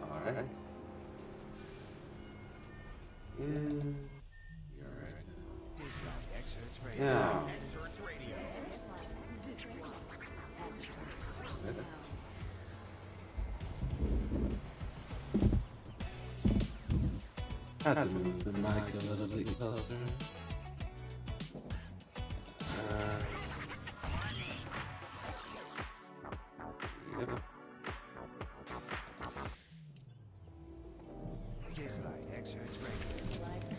Alright. And you're right. Now, I had to move the mic a little bit closer. Yep. Dislike Excerpts Radio.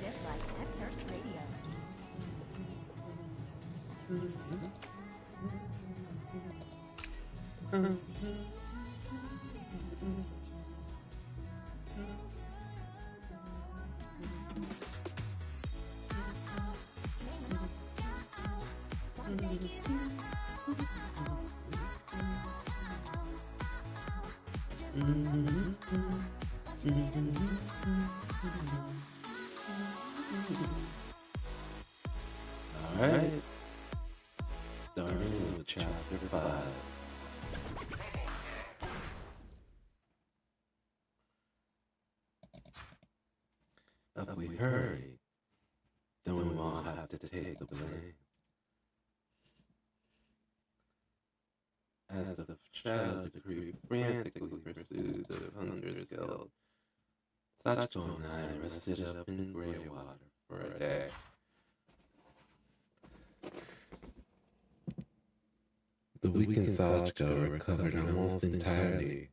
Dislike Excerpts Radio. Alright. Starting with chapter 5. If we hurry, then we won't have to take the blame. As the shadow decree frantically pursued the Hunter's Guild, Sachiko and I rested up in Greywater for a day. The weakened Sachiko recovered almost entirely,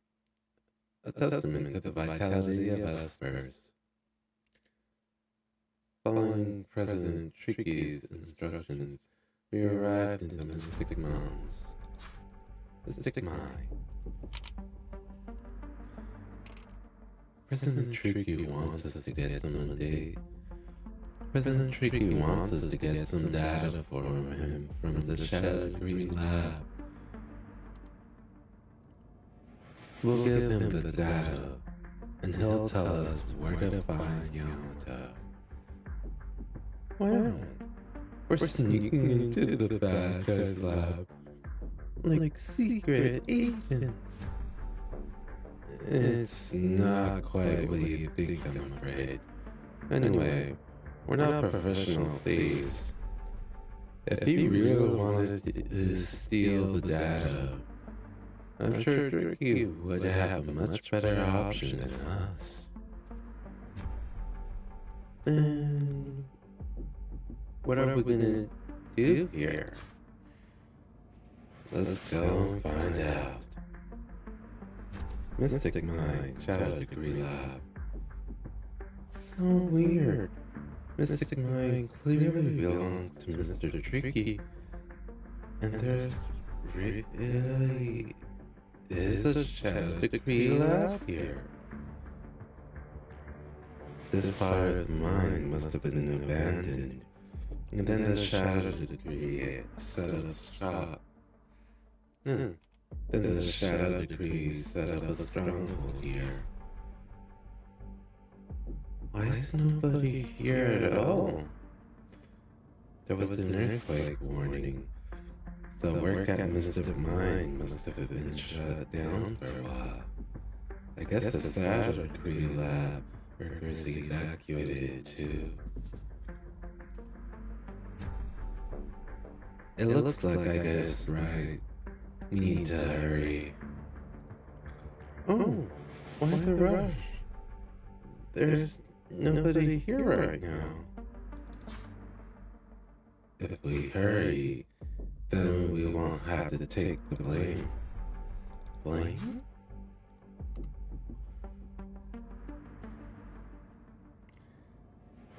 a testament to the vitality of Espers. Following President Tricky's instructions, we arrived in the Mystic Mountains. Mystic Mine. President Tricky wants us to get some data. President Tricky wants us to get some data for him from the Shadow Degree Lab. We'll give him the data, and he'll tell us where to find Yamato. Wow, we're sneaking into the bad guy's lab like secret agents. It's not quite what you think, I'm afraid. Anyway, we're not professional thieves. If he really wanted to steal the data, I'm sure Tricky would have a much better option than us. And what are we gonna do here? Let's go and find out. Mystic Mine, Shadow Degree Lab. So weird. Mystic Mine clearly belongs to Mr. Tricky. And there's really is a Shadow Degree Lab here. This part of the mine must have been abandoned. And then the Shadow Degree set up shop. Then the Shadow Degree set up a stronghold here. Why is nobody here at all? There was an earthquake warning, so work at Mystic Mine must have been shut down for a while. I guess the Shadow Degree Lab workers evacuated too. It looks like I guessed right. We need to hurry. Oh, why the rush? There's nobody here right now. If we hurry, then we won't have to take the blame. Blame?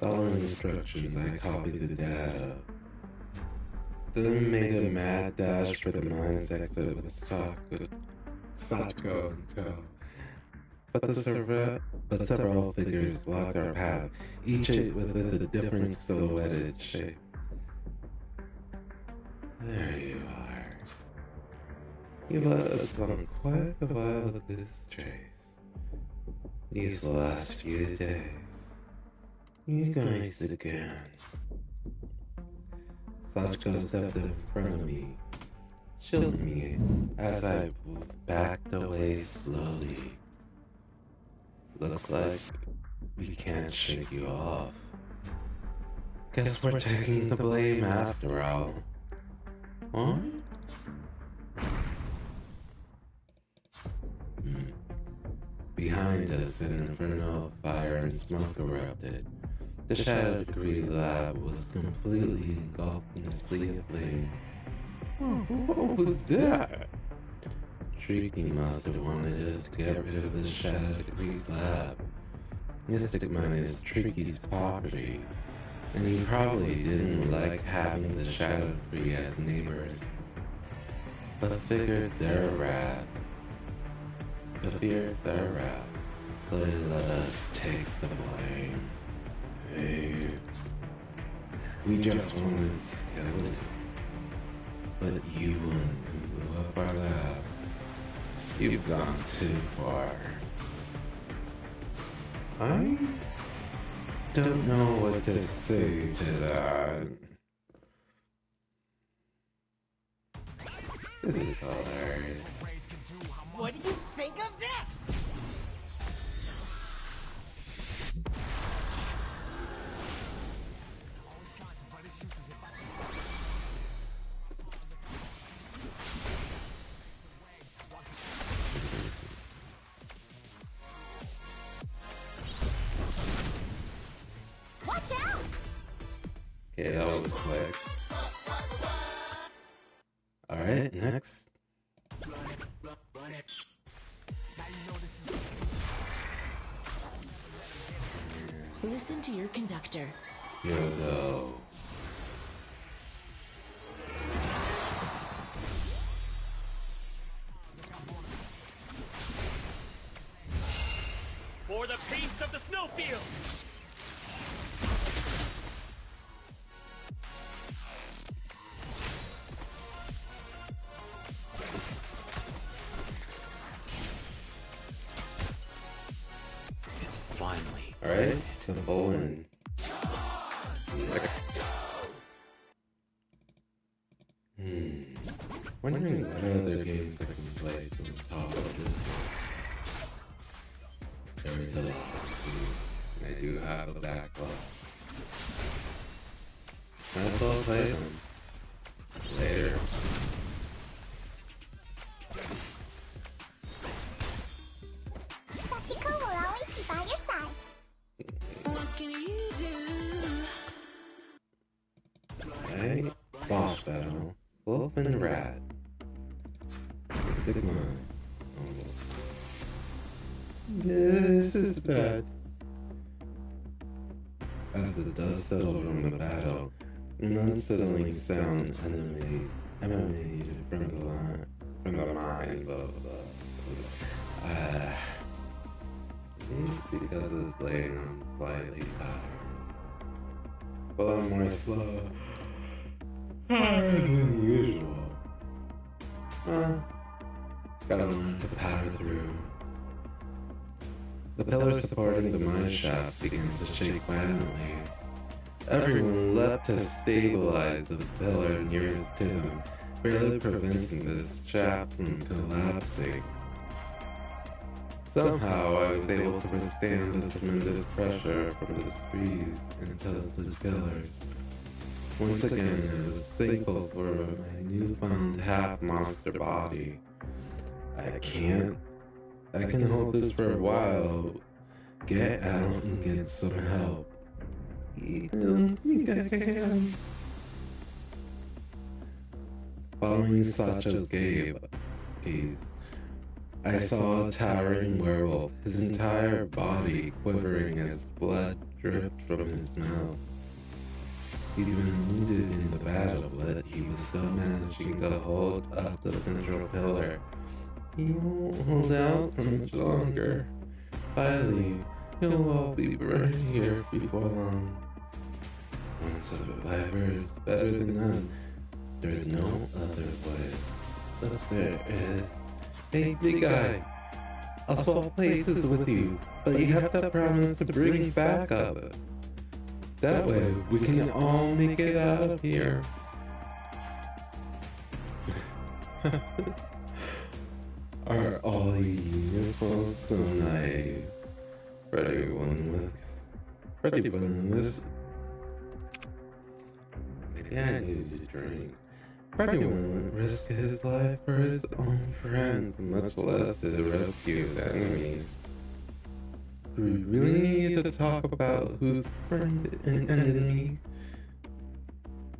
Following instructions, I copied the data. Then made a mad dash for the mine's exit with Sachiko and tow. But several figures blocked our path, each with a different silhouetted shape. There you are. You led us on quite a while of this chase. these last few days. You guys again. Sachiko stepped in front of me, shielding me as I backed away slowly. Looks like we can't shake you off. Guess we're taking the blame after all. Huh? Behind us, an inferno of fire and smoke erupted. The Shadow Degree lab was completely engulfed in a sea of flames. What was that? Shrieky must have wanted us to get rid of the Shadow Degree's lab. Mystic Mind is Tricky's property, and he probably didn't like having the Shadow Degree as neighbors, but feared their wrath, so they let us take the blame. Hey, we just wanted to kill you, but you went and blew up our lab. You've gone too far. I don't know what to say to that. This is hilarious. What do you think of this? Watch out! Okay, that was quick. Alright, next. Listen to your conductor. Yogo. For the peace of the snowfield! It's finally. Alright, simple and... Wondering what other games I can play to the top of this one. There is a lot to do, and I do have a backlog. Might as well play them. Later. Sachiko will always be by your side. What can you do? Alright, boss battle. Wolf and Rat. Sigma. Oh. This is bad. As the dust settled from the battle, an unsettling sound emanated from the mine. Blah, blah, blah. Maybe because it's late and I'm slightly tired. But I'm more slow. Harder than usual. Gotta learn to power through. The pillar supporting the mine shaft began to shake violently. Everyone leapt to stabilize the pillar nearest to them, barely preventing the shaft from collapsing. Somehow I was able to withstand the tremendous pressure from the trees and tilted pillars. Once again, I was thankful for my newfound half-monster body. I can hold this for a while. Get out and get some help. I don't think I can. Following Sacha's gaze, I saw a towering werewolf, his entire body quivering as blood dripped from his mouth. He'd been wounded in the battle, but he was still managing to hold up the central pillar. He won't hold out for much longer. Finally, you'll all be burned here before long. One survivor is better than none. There's no other way. But there is. Hey, big guy. I'll swap places with you, but you have to promise to bring back up. That way, we can all make it out of here. Are all you unions ones so naive? Freddie Willis. Maybe I needed to drink. Freddie wouldn't risk his life for his own friends, much less to rescue his enemies. Do we really need to talk about who's friend and enemy?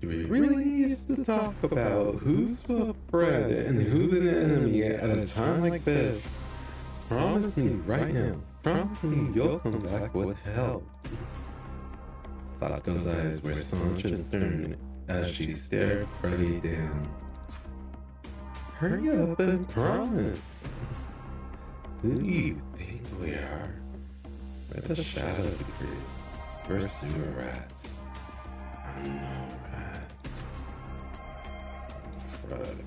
Do we really need to talk about who's a friend and who's an enemy at a time like this? Promise me right now. Promise me you'll come back with help. Sato's eyes were staunch and stern as she stared Freddie down. Hurry up and promise. Who do you think we are? We're the Shadow Degree. We're sewer rats. I'm no rat. Fred,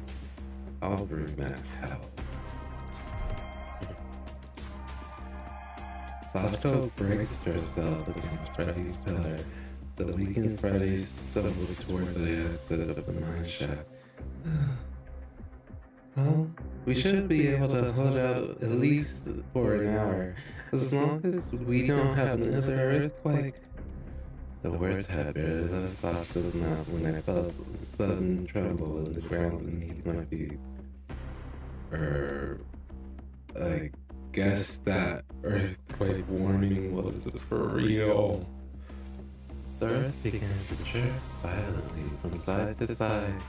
I'll bring back help. Sato braced herself against Freddy's pillar. The weakened Freddy stumbled toward the exit of the mine shaft. Well, we should be able to hold out at least for an hour, as long as we don't have another earthquake. The words had barely left Sasha's mouth when I felt a sudden tremble in the ground beneath my feet. I guess that earthquake warning was for real. The earth began to jerk violently from side to side.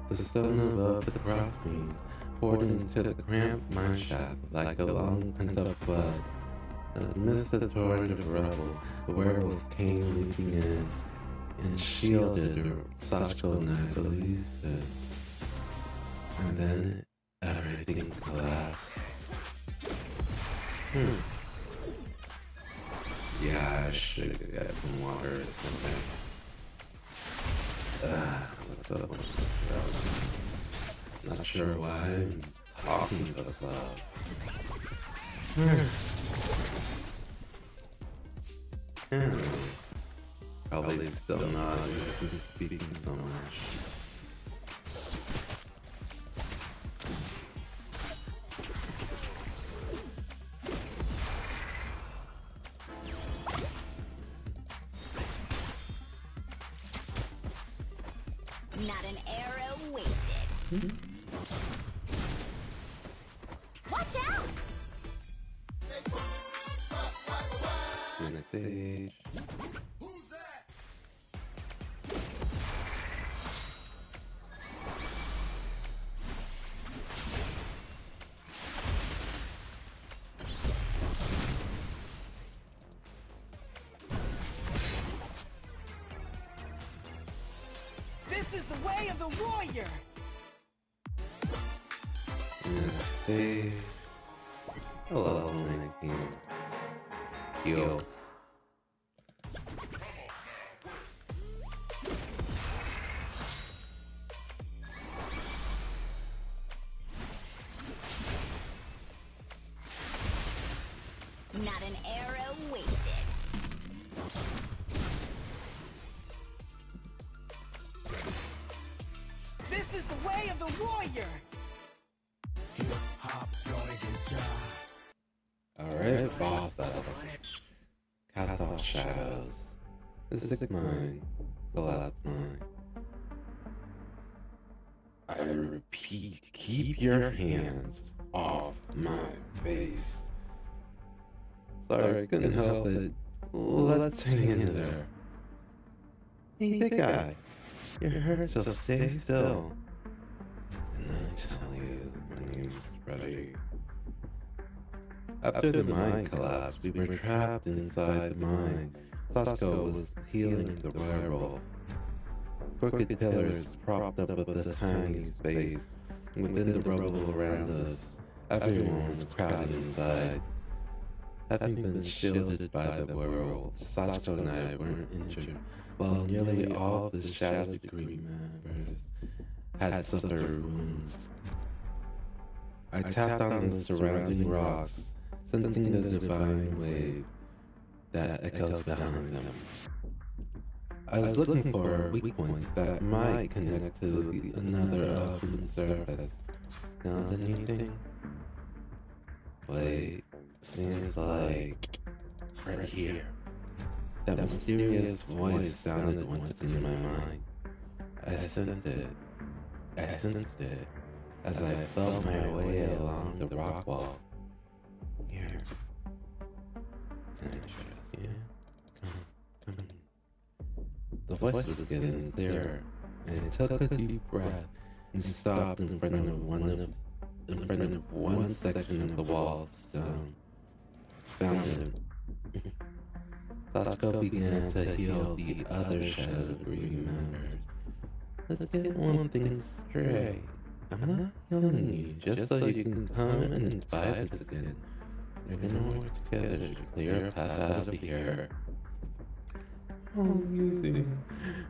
The stone above the crossbeams poured into the cramped mine shaft like a long pent-up flood. Amidst the torrent of rubble, the werewolf came leaping in and shielded Sachko and I believed it. And then everything collapsed. Yeah, I should get some water or something. What's up with this? Not sure why I'm talking so slow. Probably still not used to speaking so much. Not an arrow wasted. Watch out! Stage. This is the way of the warrior. Stage. Hello, 19. Yo. Not an arrow wasted. This is the way of the warrior. Alright, boss battle. Cast off shadows. Mystic mine. Collapse mine. I repeat, keep your hands off my face. Sorry, I couldn't help it. Let's hang in there. Hey, big guy. You're hurt, so stay still. And then I tell you, my name is Freddy. After the mine collapsed, we were trapped inside the mine. Sachko was healing the werewolf. Crooked pillars propped up the tiny space. Within the rubble around us, everyone was crowded inside. Having been shielded by the werewolf, Sachko and I weren't injured, while nearly all of the Shadow Degree members had suffered wounds. I tapped on the surrounding rocks, sensing the divine waves that echoed behind them. I was looking for a weak point that might connect to another open surface. Found anything? Wait, seems like right here. That mysterious voice sounded once in my mind. I sensed it as I felt my way along the rock wall. Here. Can I trust you? Come. The voice was getting clearer, and I took a deep breath and stopped in front of one section of the wall of stone. Found him. Sachiko began to heal the other Shadow Degree members. Let's get one thing straight. I'm not healing you just so you can come and fight us again. We're gonna work together to clear a path out of here. Amusing.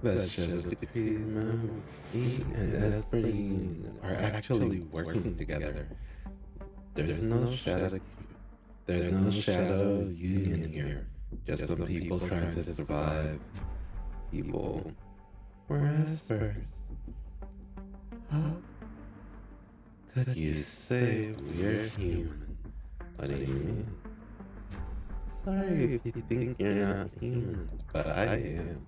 That Shadow Degree member, me and Esperine are actually working together. There's no shadow union here. Just some people trying to survive. People. We're Espers. How could you say we're human? What do you mean? Sorry if you think you're not human, but I am.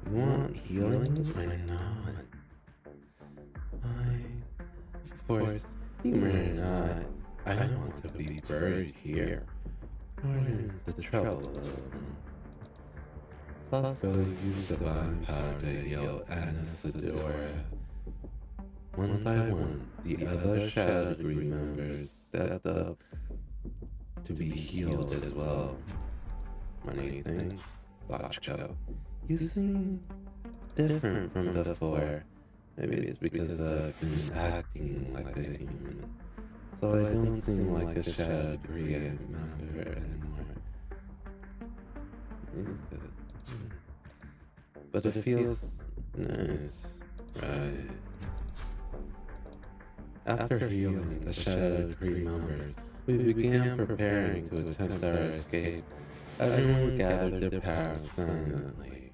You want healing or not? Of course, human or not, I don't want to be buried here. Or in the trouble of them. Sachiko used divine power to heal Anasadora. One by one, the other Shadow Degree members stepped up to be healed as well. Many things, Sachiko. You seem different from before. Maybe it's because I've been acting like a human. So I don't seem like a Shadow Degree member anymore. But it feels nice, right? After healing the Shadow Degree members, we began preparing to attempt our escape. Everyone gathered their power silently.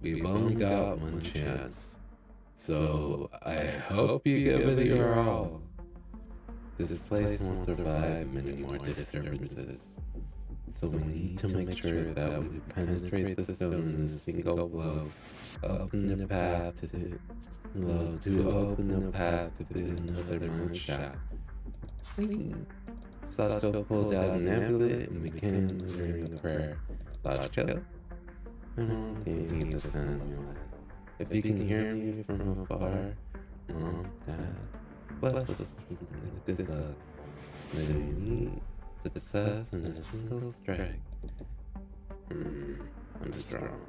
We've only got one chance, so I hope you give it your all. This place won't survive many more disturbances, so we need to make sure that we penetrate the stone in a single blow, open the path to another mine shaft. Sachiko pulled out an amulet and began muttering the prayer. Sachiko? My mom gave me this amulet. If you can hear me from afar, Mom, Dad, bless us with good luck. May we meet success in a single strike. I'm strong.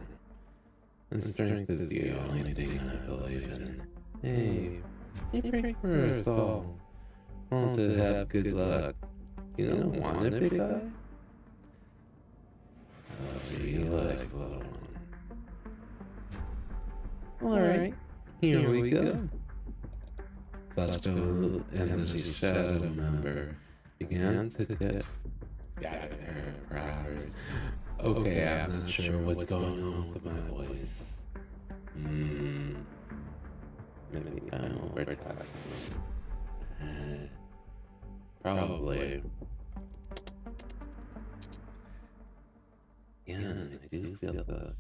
And strength is the only thing I believe in. Hey, pray for us all. Want to have good luck. You don't want it, big guy? However you like, little one. Alright, here we go. Sachiko and the Shadow member began to gather their powers. Okay, I'm not sure what's going on with my voice. Maybe I'm overtaxing. Probably. Yeah, I do feel thirst.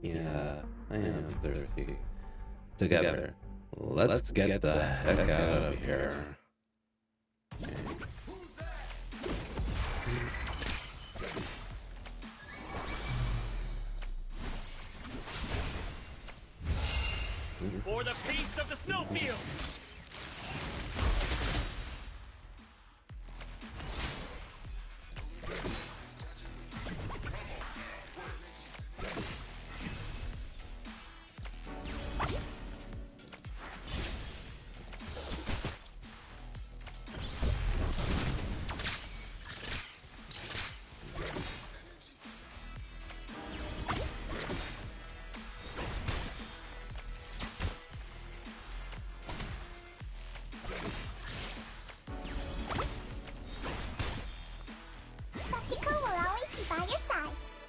Yeah, I am thirsty. Together, let's get the heck out of here. For the peace of the snowfield!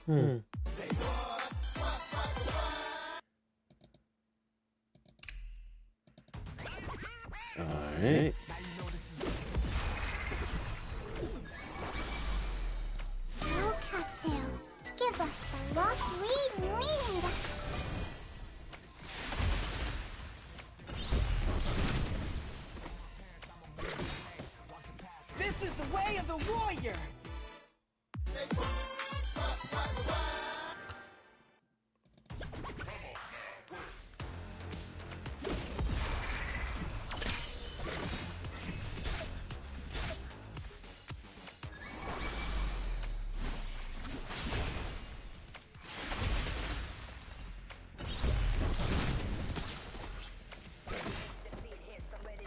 Alright. No cocktail. Give us the luck we need. This is the way of the warrior.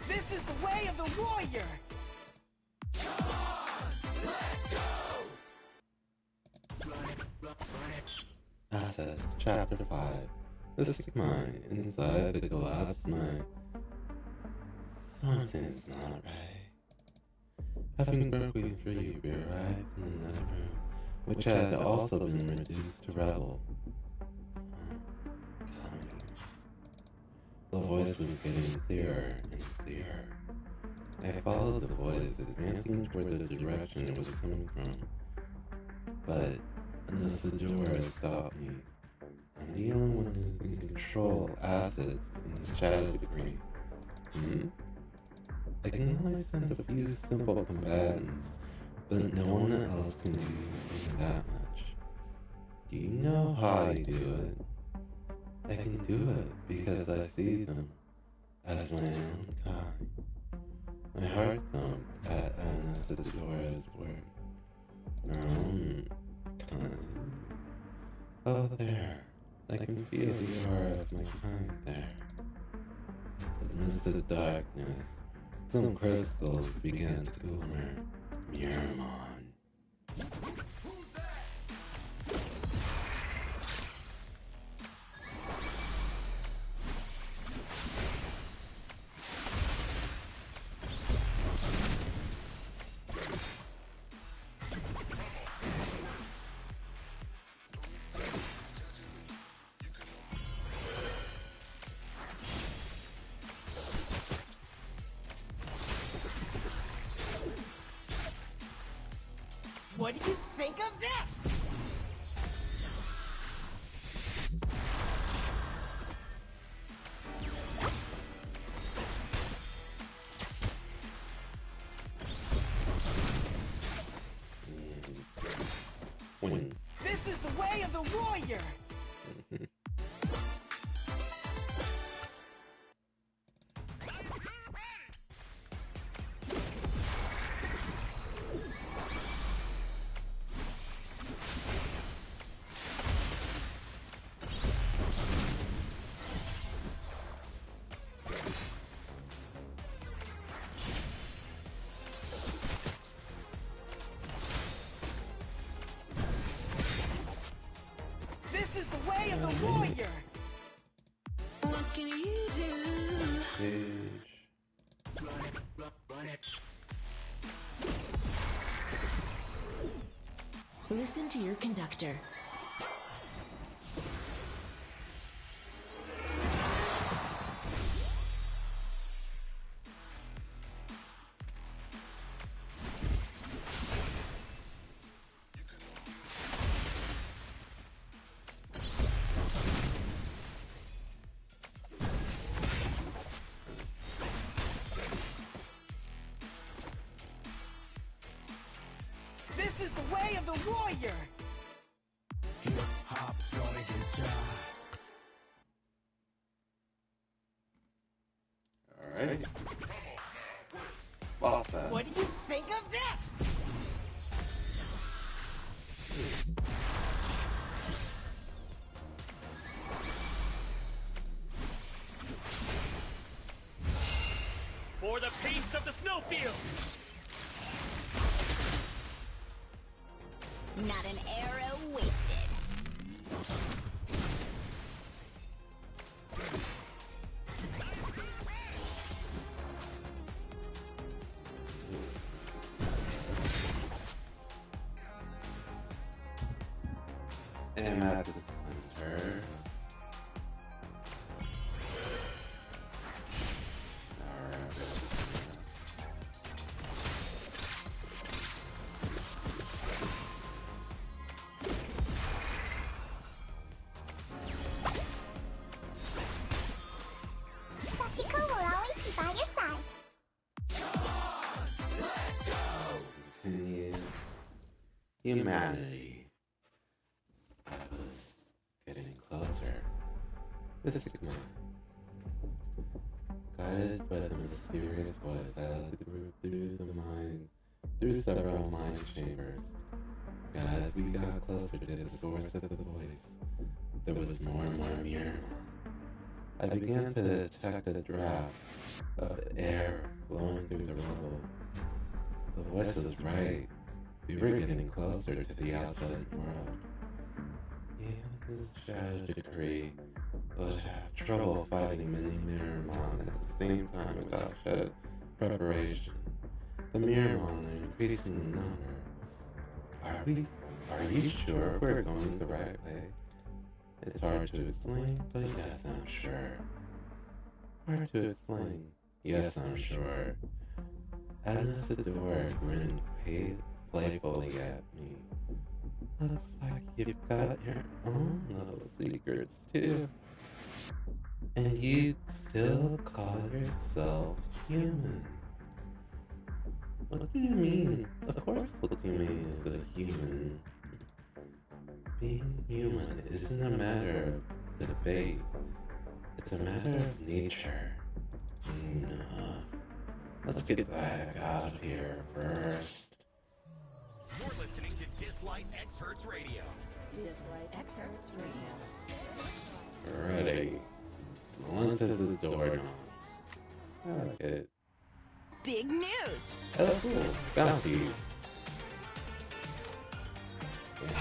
This is the way of the warrior. Assets, Chapter 5. The sick mind inside the collapsed mind. Something's not right. Having Berkeley 3, we arrived in another room, which had also been reduced to rubble. Come here. The voice was getting clearer and clearer. I followed the voice, advancing toward the direction it was coming from. But Anesidora stopped me. I'm the only one who can control assets in the shadow degree. I can only send a few simple combatants, but no one else can do even that much. Do you know how I do it? I can do it because I see them as my own kind. My heart thumped at Anasidora's words. Her own kind. Oh, there. I can feel the aura of my kind there. Amidst the darkness, some crystals began to glimmer. Miramon. What do you think of this? When This is the way of the warrior. This is the way of the warrior. What can you do? Sage. Listen to your conductor. This is the way of the warrior. Hip-hop gonna get ya. Alright. Boss battle. What do you think of this? For the peace of the snowfield! Not an arrow wasted. am at the center. Satiko will always be by your side. Continue. Humanity. I was getting closer. The Sigma. Guided by the mysterious voice, I led the group through several mind chambers. And as we got closer to the source of the voice, there was more and more Miramon. I began to detect a drop of air flowing through the rubble. The voice was right. We were getting closer to the outside world. Even this shadow decree would have trouble fighting many Miramon at the same time without shed preparation. The Miramon are increasing in number. Are you sure we're going the right way? It's hard to explain, but yes, I'm sure. Hard to explain. Yes, I'm sure. Anesidora grinned playfully at me. Looks like you've got your own little secrets, too. And you still call yourself human. What do you mean? Of course Lukumi is a human. Being human isn't a matter of debate. It's a matter of nature. Enough. Let's get the heck out of here first. You're listening to Dislike X Hertz Radio. Dislike X Hertz Radio. Ready. Onto the doorknob. I like it. Big news! Oh, cool. Bounties. And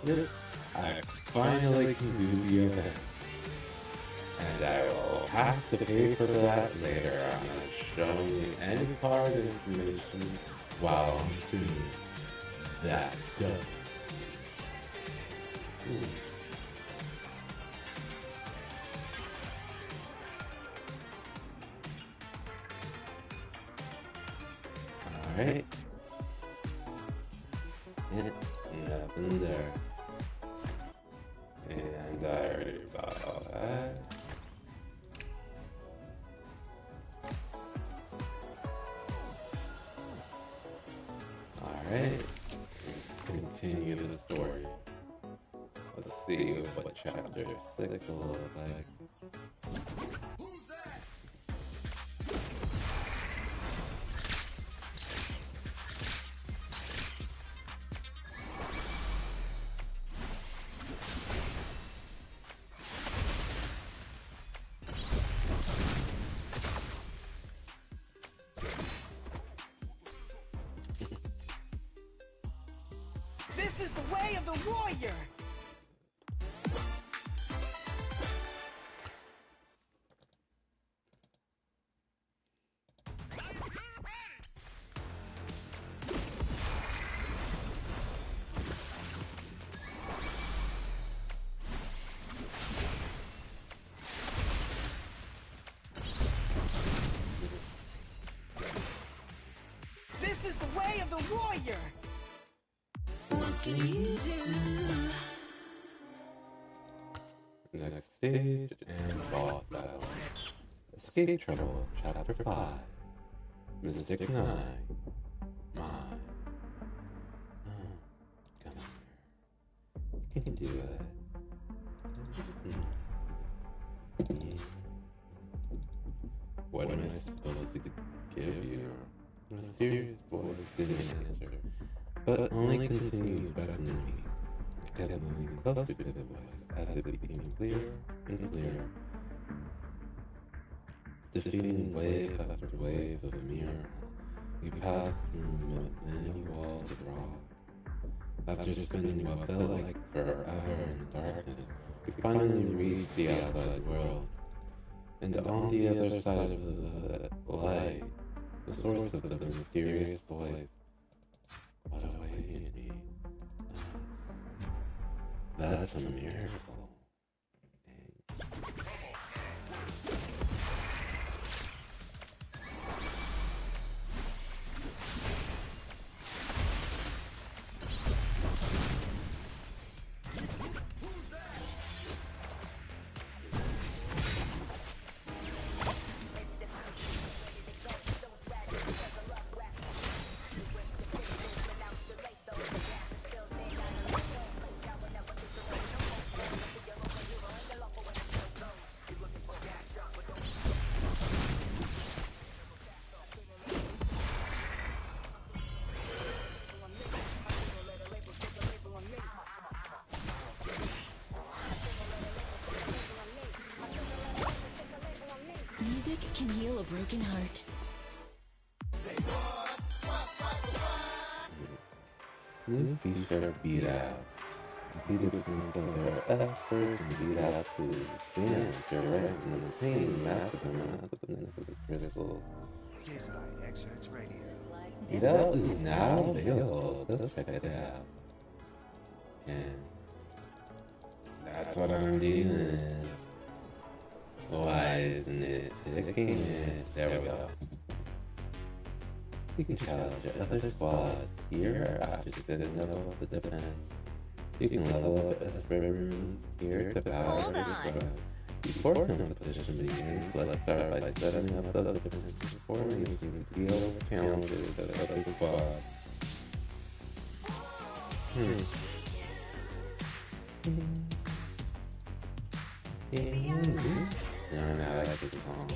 that is I finally can do the event. And I will have to pay for that later. I'm not showing you any card information while I'm streaming. That's dope. Alright. Nothing there. And I already bought all that. Alright. Let's continue the story. Let's see what chapter 6 will look like. This is the way of the warrior! This is the way of the warrior! What can you do? Next stage and boss battle. Escape Trouble, Chapter 5. Mystic 9. Mine. Come here. You can do it. What am I supposed to give you? The mysterious voice didn't answer, but only continued beckoning me. kept moving closer to the voice as it became clearer and clearer, defeating wave after wave of mirror. We passed through many walls of rock. After spending what felt like forever in the darkness, we finally reached the outside world. And on the other side of the light, the source of the mysterious voice, what awaited me. That's a miracle. Music can heal a broken heart. New feature beat out. Competed against their efforts and beat out to advance, direct, and obtain massive amounts of beneficial crystals. Dislight Excerpts Radio. Beat out is now available. Go check it out. And that's what I'm doing. Why isn't it picking it? There we go. You can challenge other squads here after setting up the defense. You can level up as Ribbons here to power the squad. Before competition begins, let's start by setting up the defense before making the deal with challenges of other squads. Now I like this song.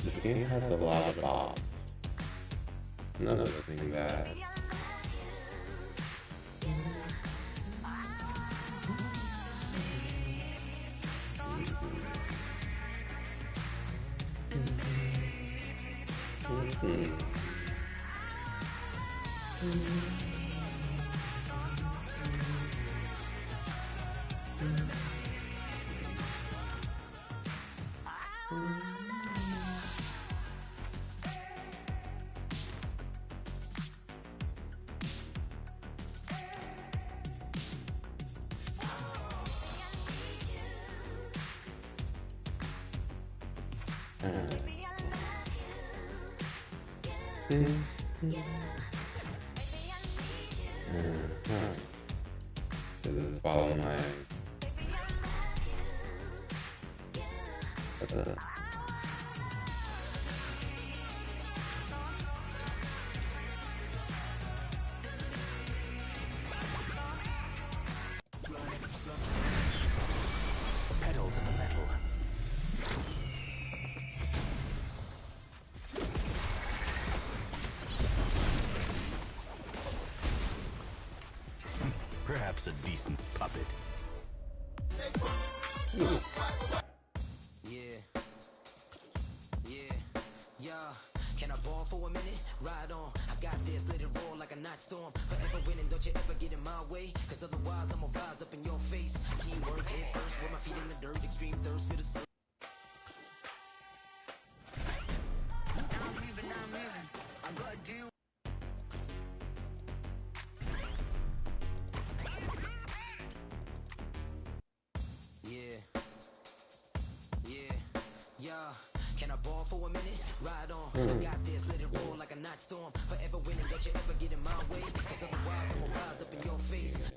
This game has a lot of boss. None of this thing bad. This is follow my Pedal to the metal. Perhaps a decent puppet. Yeah. Can I ball for a minute? Ride on. I got this, let it roll like a night storm. Forever winning, don't you ever get in my way. Cause otherwise I'ma rise up in your face. Teamwork, head first, with my feet in the dirt. Extreme thirst for the sun. Now I'm moving. I gotta do. Yeah. Can I ball for a minute? Ride on. I got this, let it roll like a night storm. Forever winning, don't you ever get in my way. Cause otherwise I'ma rise up in your face.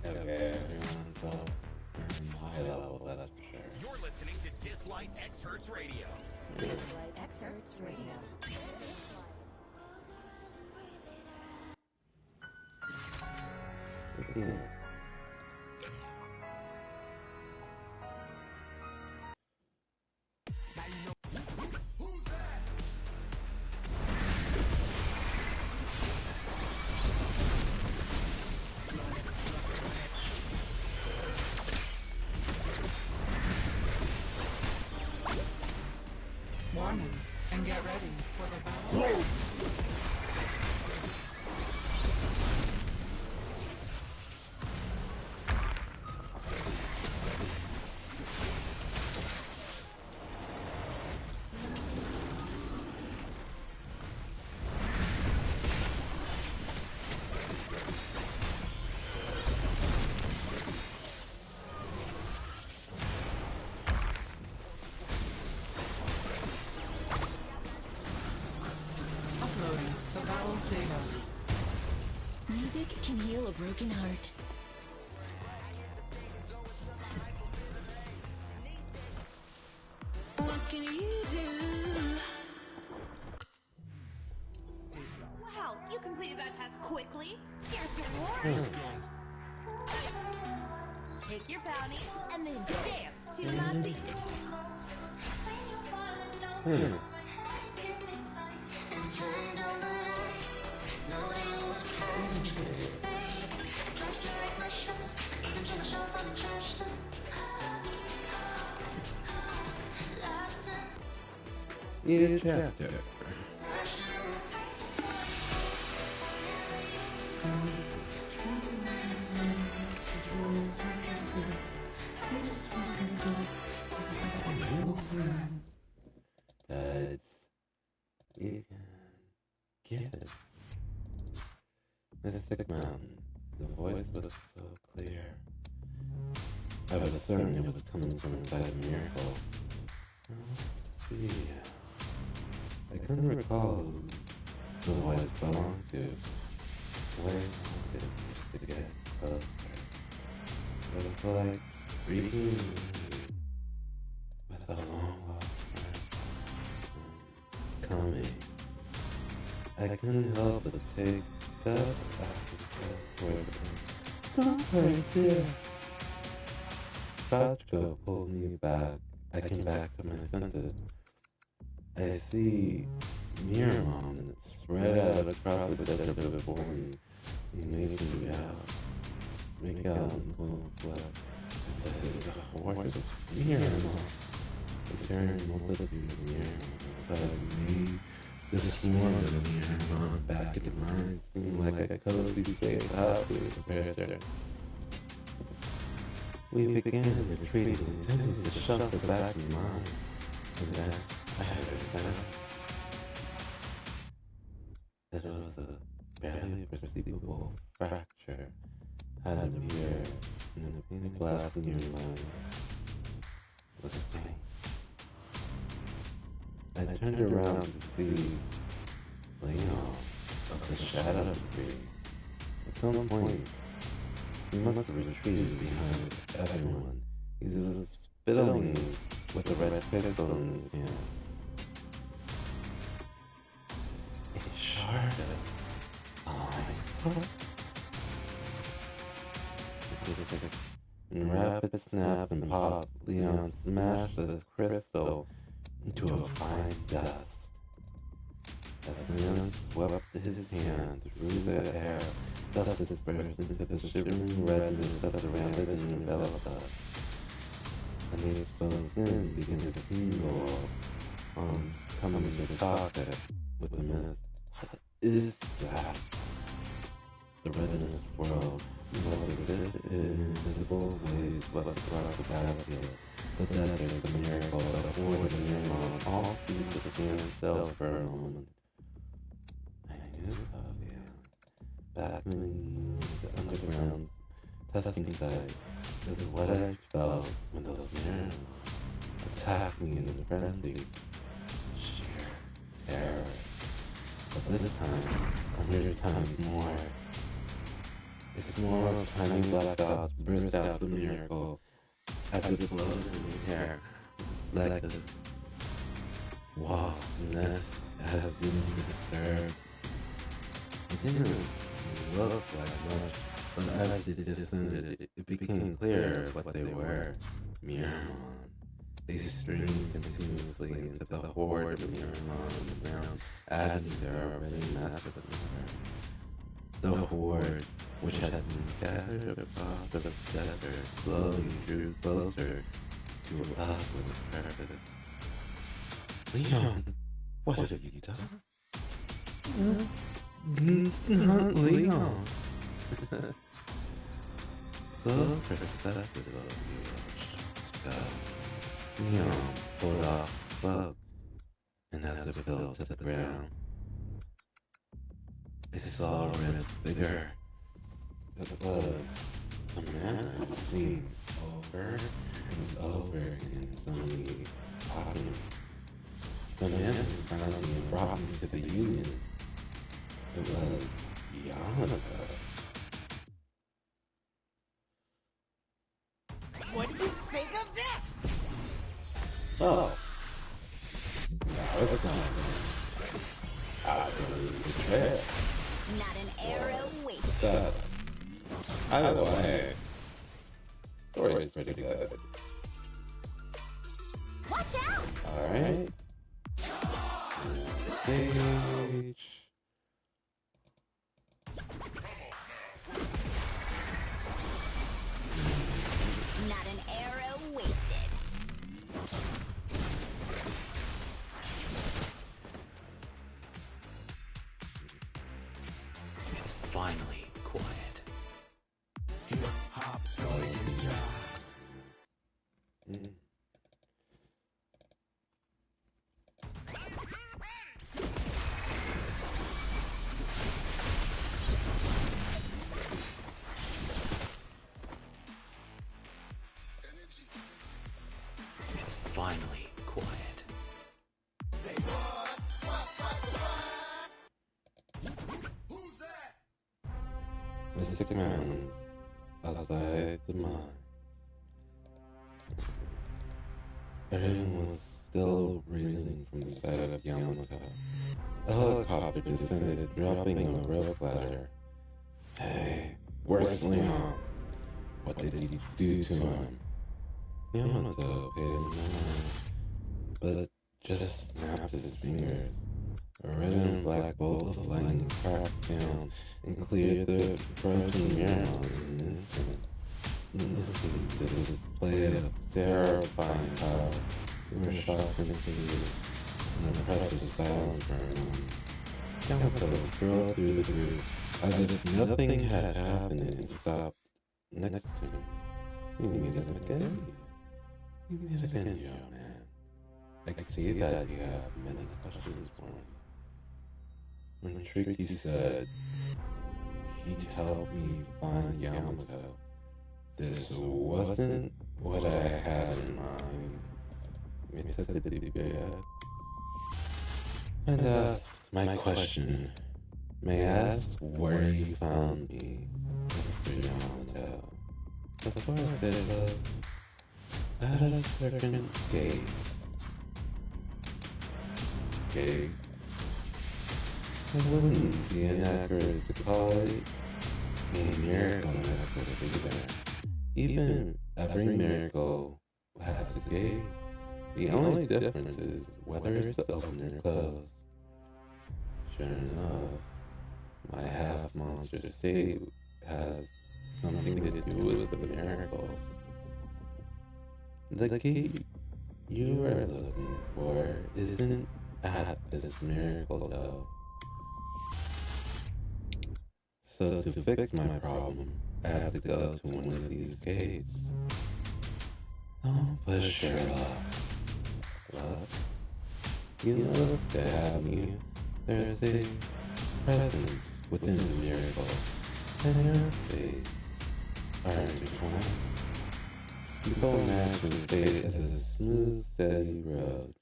Okay, everyone's up. High level, that's for sure. You're listening to Dislight X Hertz Radio. Dislight Excerpts Radio. Yeah. Warning, and get ready for the battle. Uploading the battle data. Music can heal a broken heart. What can you do? Wow, you completed that task quickly. Here's your reward. Take your bounty and then dance to my beat. Need a chapter. That's you can get it. Mystic Mountain. The voice was so clear. I was certain it was coming from inside a miracle. Let's see. I couldn't recall who the voice belonged to. Why wanted to get closer. It was like reading with a long lost friend. Coming. I couldn't help but take a step back and stop right there. Bachko pulled me back. I came back to my senses. I see Miramon spread out across the desert before me, making me out. Make out in cold sweat. This is a horde of Miramon. The tearing multitude of Miramon inside me. The swarm of Miramon back in the mind seemed like a cozy safe house with a parasite. We began retreating, intending to shut the back of mine, and then I heard a sound. It was a barely perceivable fracture had appeared in the painted glass near mine. It was faint. I turned around to see Leon of the Shadow Tree. At some point, he must have retreated behind everyone. He was fiddling with a red pistol in his hand. A shard of light. In rapid snaps and pops, Leon smashed the crystal into a fine dust. As Leon swept his hand through the air, dust dispersed into the shivering redness that surrounded and enveloped us. And the exposed skin began to tingle on coming to contact with the mist. What is that? The redness swirled. Was as if invisible waves swept across the battlefield. The desert, the miracle, the horde, the Miramon, all seemed to stand still for a moment. I knew of you. Back in the underground testing site, this is what I felt when those Miramon attacked me in a frenzy. Sheer terror. But this time, 100 times more. It's more of tiny black dots burst out the miracle as it floated in the air like a wasp's nest has been disturbed. It didn't look like much, But as they descended, it became clear what they were. Miramon. They streamed continuously into the horde of Miramon on the ground, adding their already massive number. The horde, which had been scattered across the desert, slowly drew closer to us with purpose. Leon, what have you done? It's not Leon. So perceptive of you, Leon pulled off his cloak, and as it fell to the ground, I saw a red figure. It was a man I've seen over and over again in so many documents. The man who found me and brought me to the Union. It was Yamato. What do you think of this? Oh. Now it's not absolute betrayal. Not an arrow wasted. So, either way, story's pretty good. Watch out! Alright. Stage. Not an arrow wasted. It's finally quiet. Mm. It's finally quiet. Mystic Mountains, outside the mines. Everyone was still reeling from the sight of Yamato. A helicopter descended, dropping a rope ladder. Hey, where's Leon? What did he do to him? Yamato paid no mind, but just snapped his fingers. A red and black bolt of lightning cracked down and cleared the approaching Miramon in an instant. This display of terrifying power. We were shocked and confused, and impressive silence for a moment. Yamato scrolled through the group as if nothing had happened and stopped next to him. We meet again. We meet again, young man. I can see that you have many questions for me. When Tricky said he'd help me find Yamato, this wasn't what I had in mind. I took a deep breath and asked my question. May I ask where you found me, Mr. Yamato? Of course it was at a certain gate. Gate? It wouldn't be inaccurate to call it a miracle necessity. Even every miracle has a gate. The only difference is whether it's open or closed. Sure enough, my half-monster state has something to do with the miracles. The gate you are looking for isn't at this miracle though. So to fix my problem, I have to go to one of these gates. Don't push your luck. Luck? You know to have me. There's a presence within the miracle, and your fates are intertwined. People imagine fate as a smooth, steady road.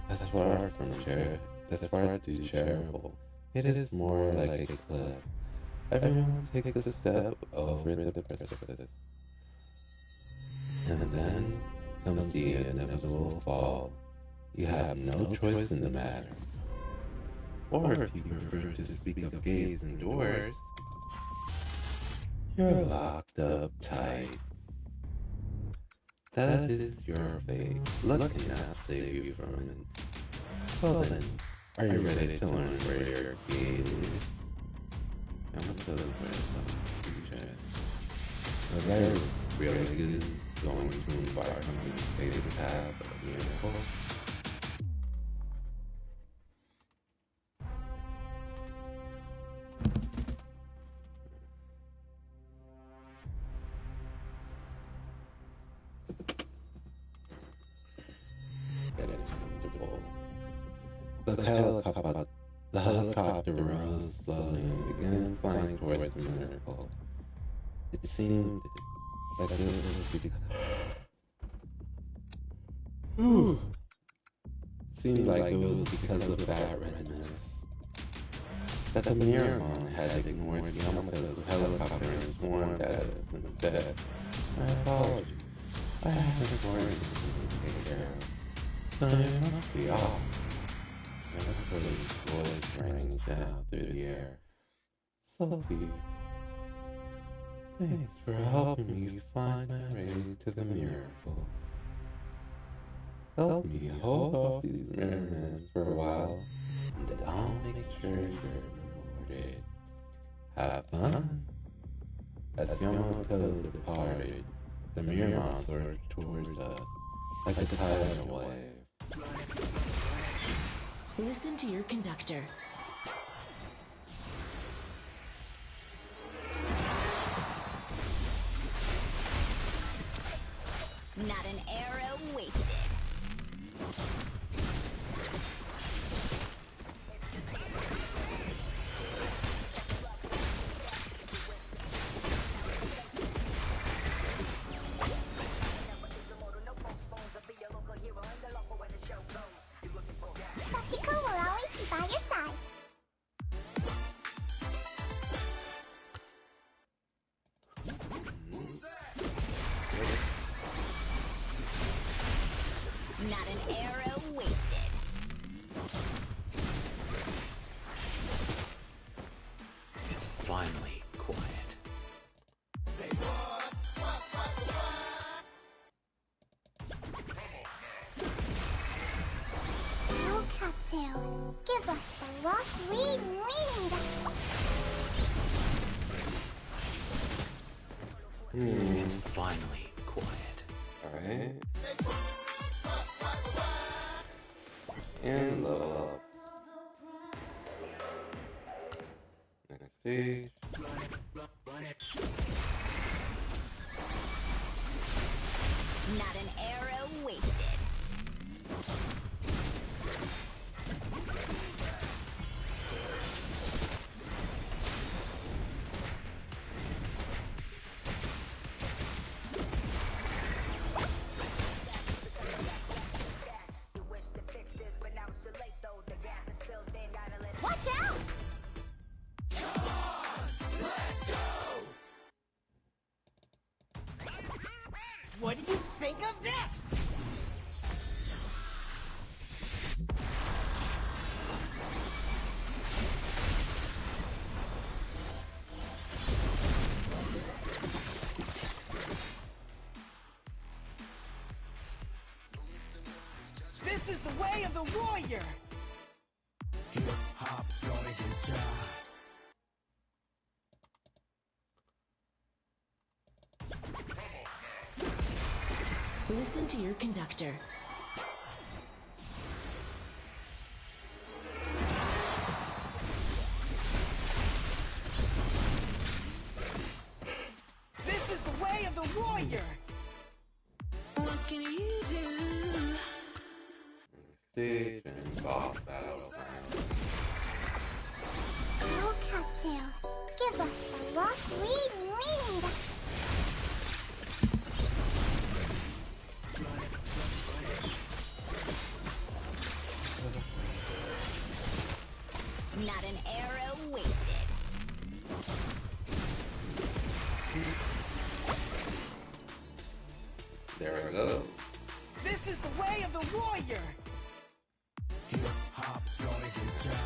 That's far too charitable. It is more like a cliff. Everyone takes a step over the precipice. And then comes the inevitable fall. You have no choice in the matter. Or if you prefer to speak of gays and doors, You're locked up tight. That is your fate. Luck cannot save you from it. Well then, are you ready to learn where your gate is? I'm gonna tell them where was I really good going to embark on this fated path of miracles? Getting comfortable. The helicopter rose slowly and began flying towards the miracle. It seemed like it was because of that redness that the Miramon had ignored Yamato's helicopter and sworn at us instead. My apologies. I haven't warned you to take care of. Son, it must be off. Yamato's voice rang down through the air. Sophie, thanks for helping me find my way to the miracle. Help me hold off these mermen for a while, and I'll make sure you're rewarded. Have fun. As Yamato departed, the Miramon surged towards us like a tidal wave. Listen to your conductor. Not an arrow wasted. Satiko will always be by your side. Not an arrow wasted. It's finally quiet. Oh, Cattail, give us the luck we need. It's finally quiet. Alright. And level up. Next stage. Not an arrow wasted. Watch out! What do you think of this? This is the way of the warrior! Listen to your conductor. This is the way of the warrior! What can you do? Stage and boss battle. Oh, Cattail, give us the luck we need. Not an arrow wasted. There we go. This is the way of the warrior!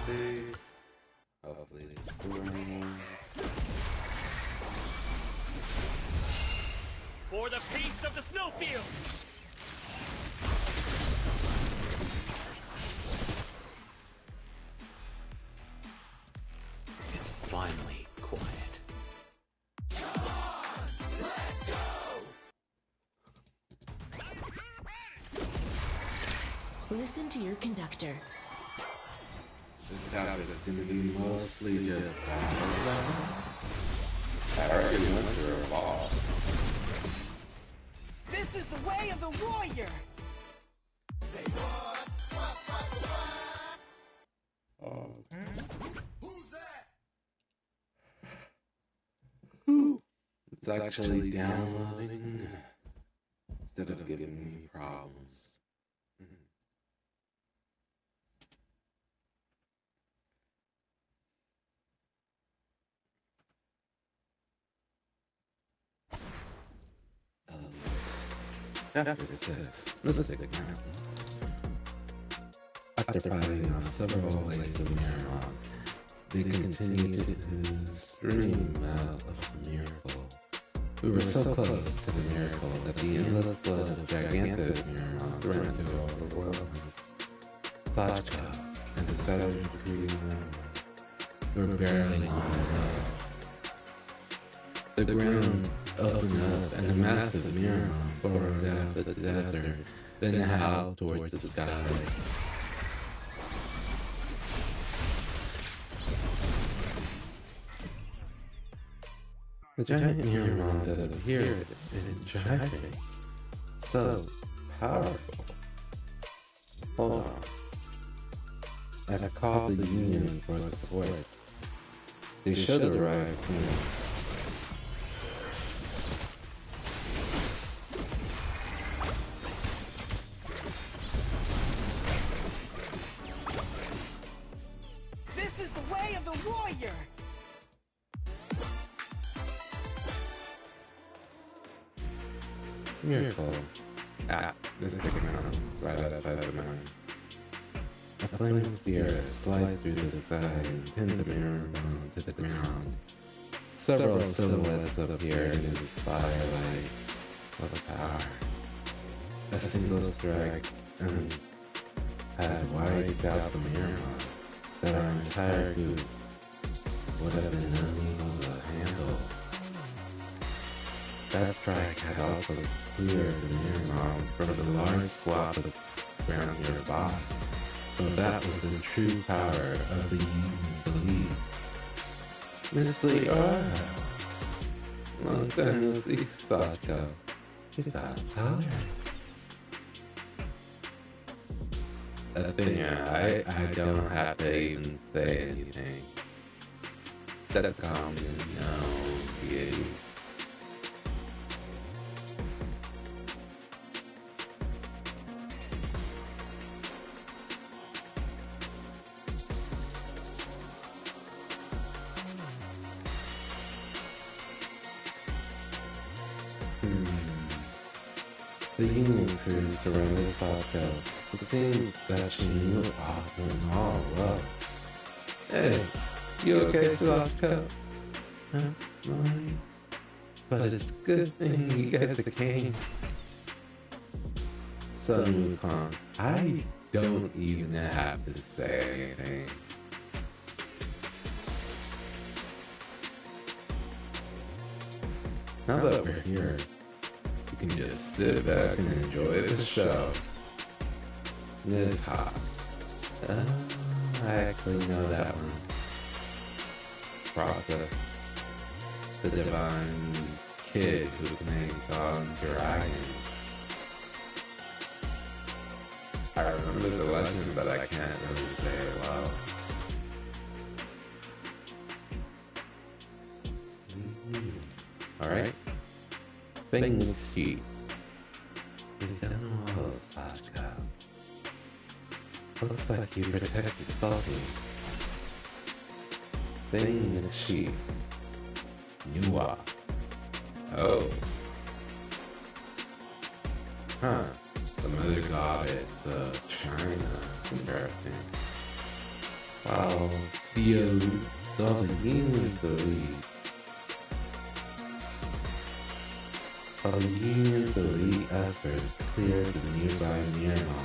Stage. Hopefully this is For the peace of the snowfield! It's finally quiet. Listen to your conductor. This chapter is gonna be mostly just I already went through a boss. This is the way of the warrior. It's actually downloading instead of giving me problems. Chapter 6. Mystic Mountains. After fighting off several waves of Miramon, they continued his dream out of the miracle. We were so close to the miracle that the endless flood of gigantic Miramon threatened to overwhelm us. Sachka and the 7 crew members were barely on enough. The ground opened up and a massive Miramon poured out of the desert, then howled towards the sky. The giant Miramon that appeared in Gyre. So powerful. Hold on. I've called the Union for support. They should arrive soon. This is the way of the warrior. Miracle. This is taken out right outside the mine. A flaming spear sliced through the sky and pinned the Miramon to the ground. Several silhouettes appeared in the firelight of power. A single strike and had wiped out the Miramon that our entire group would have been unable to handle. That strike had also cleared the Miramon from the large swath of ground nearby. So that was the true power of the Union belief. Miss Lee, long time no see, Sachka. You got tired. Athena, I don't have to even say anything. That's common, you. The Union crew surrounded Sachka. It seemed that she knew of them all well. Hey, you okay, Sachka? Mine? But it's a good thing you guys came. Sun Wukong, I don't even have to say anything. Now that we're here, you can just sit back and enjoy the show. This hot. I actually know that one. Process. The divine kid who can make on dragons. I remember the legend, but I can't really say it well. Alright? Bing Steve. We've done well, Sachka. Looks like you protected Salty. Bing Steve. Nua. Oh. Huh. The mother goddess of China. Interesting. Wow. Theo Dominion believe. While the Union's elite escorts cleared the nearby Miramar,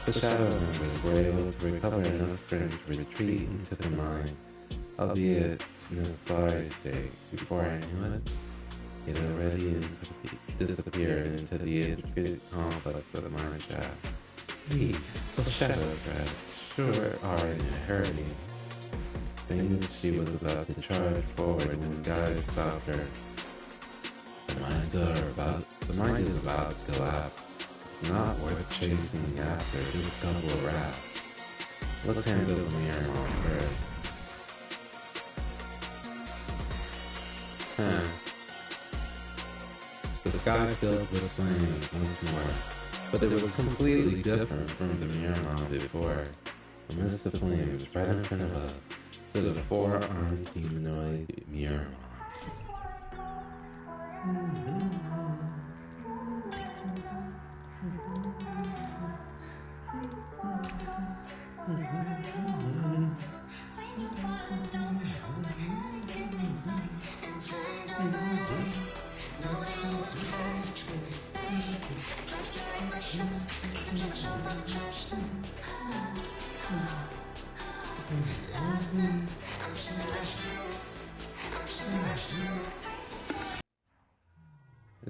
the Shadow members were able to recover enough strength to retreat into the mine, albeit in a sorry state. Before I knew it, it had already disappeared into the intricate complex of the mine shaft. The Shadow threats sure are in a hurry. Saying she was about to charge forward when the guys stopped her. The mine is about to collapse. It's not worth chasing after just a couple of rats. Let's handle the Miramar first. The sky filled with flames once more, but it was completely different from the Miramar before. Amidst the flames, right in front of us, stood a four-armed humanoid Miramar.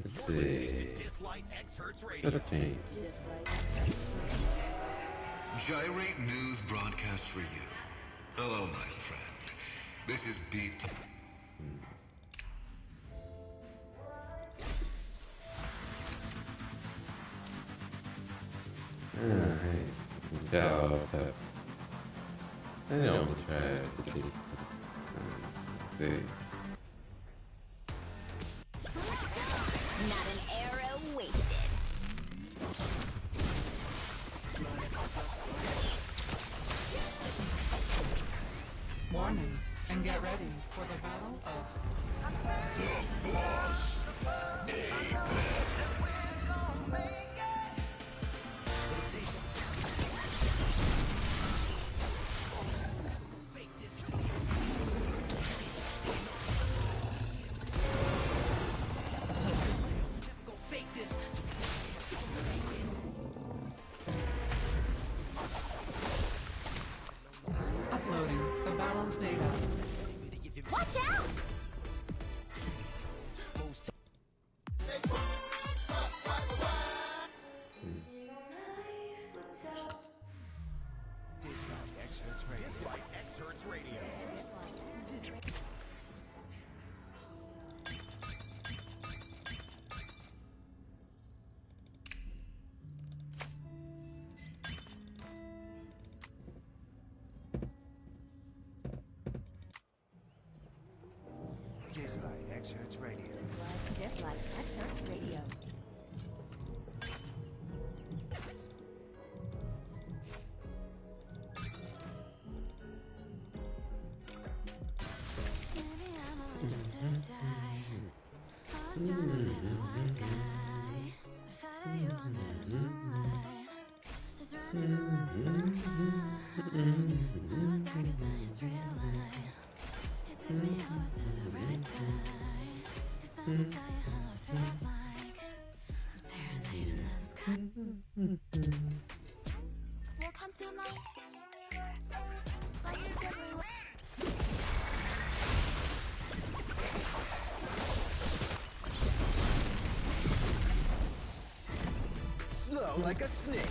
Let's see. Let's change. Gyrate News broadcast for you. Hello, my friend. This is BT. I know we tried to see. Not an arrow wasted. Warning, and get ready for the battle of The boss. uploading the battle data. Watch out! Dislike X Hertz Radio. Dislike X Hertz Radio. Dislike X Hertz Radio. Welcome to my life is everywhere. Slow like a snake.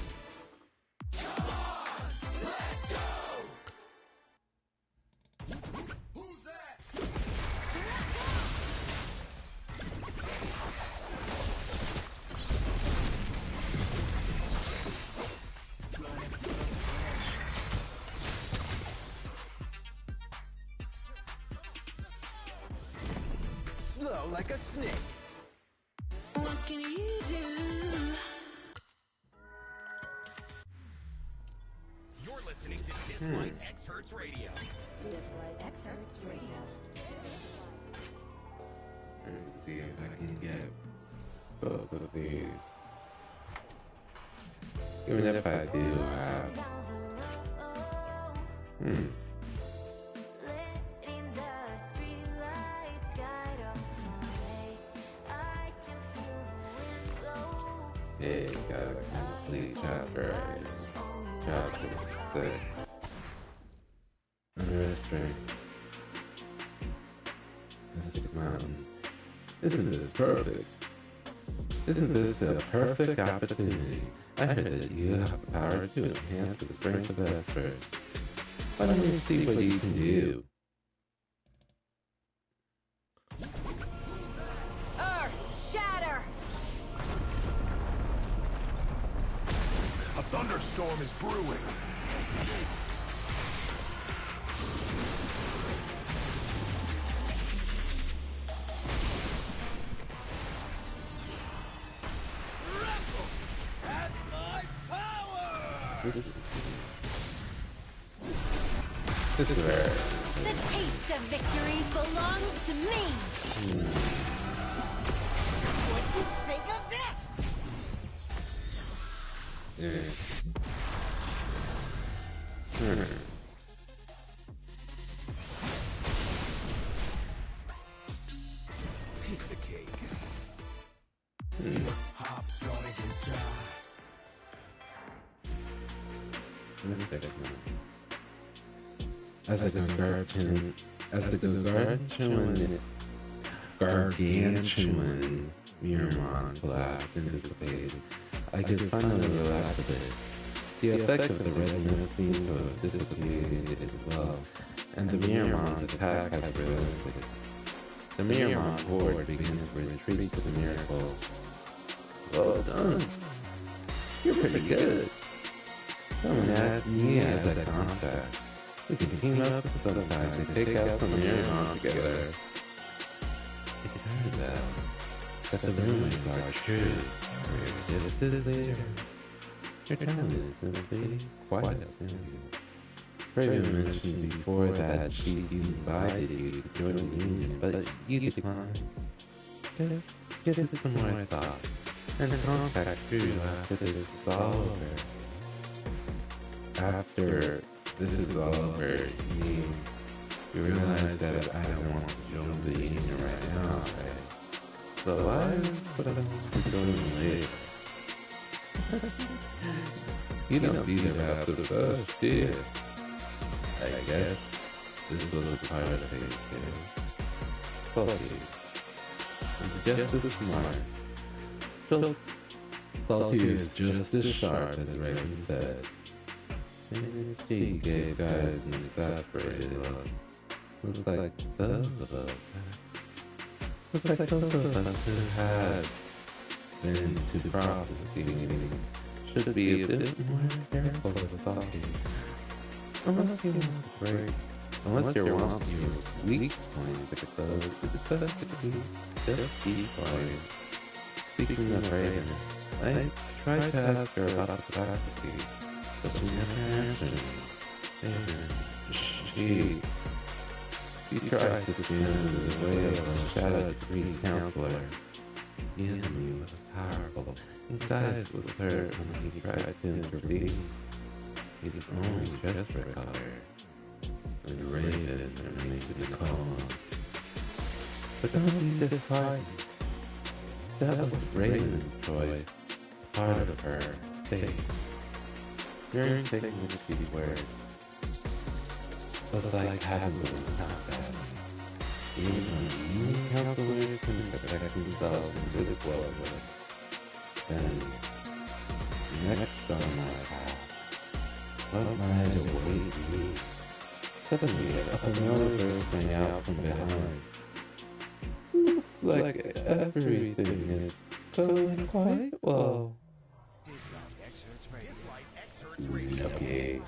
Slow like a snake. What can you do? You're listening to Dislike X Hertz Radio. Dislike X Hertz Radio. Let's see if I can get both of these. Even if I do have. Letting the streetlights guide our way. I can feel Hey, got a complete chapter. Chapter 6. Unrestrained. Mystic Mountain. Isn't this perfect? Isn't this a perfect opportunity? I heard that you have the power to enhance the strength of effort. Why don't we see what you can do? Earth, shatter! A thunderstorm is brewing. This is rare. The taste of victory belongs to me! What do you think of this? Yeah. Piece of cake. Hop, don't get Mystic Mountain. As the gargantuan Miramon collapsed and dissipated, I could finally relax a bit. The effect of the redness seemed to have dissipated as well, and the Miramon's attack has relented. The Miramon horde begins to retreat to the miracle. Well done! You're pretty good! Come at me as a contact. We can team up sometimes and take out some Miramon together. It turns out that the rumors are true. Just later. Your town is simply quite outstanding. Raven mentioned before that she invited you to join the union, but you declined. Just give it some more thought, and contact Drew after this is all over. After this is all over, you realize that I don't want to join the union right now, right? So why would I want to join later? You don't either have to first, yeah. I guess this was a part of phase 2. Fuck you. It's just as smart. Salty is just as sharp as Raven said. And she gave guys an exasperated look. Looks like those of us who had been to prophecy meetings should be a bit more careful with Salty. Unless you want to break. Unless you want your weak points exposed, it's best to just keep quiet. Speaking of Raven, I tried to ask her about the prophecy, but she never answered me. She tried to stand in the way of a Shadow Creek counselor. The enemy was powerful, and Dice was hurt when he tried to intervene. He's only just recovered, and Raven remains in the coma. But don't be disheartened. That was Raven's choice, part of her fate. During taking these words, was like having a combat. Even when you counselors can protect themselves in this world, then next on my path, what might await me? Suddenly, a familiar voice rang out from behind. Looks like everything is going quite well. Okay.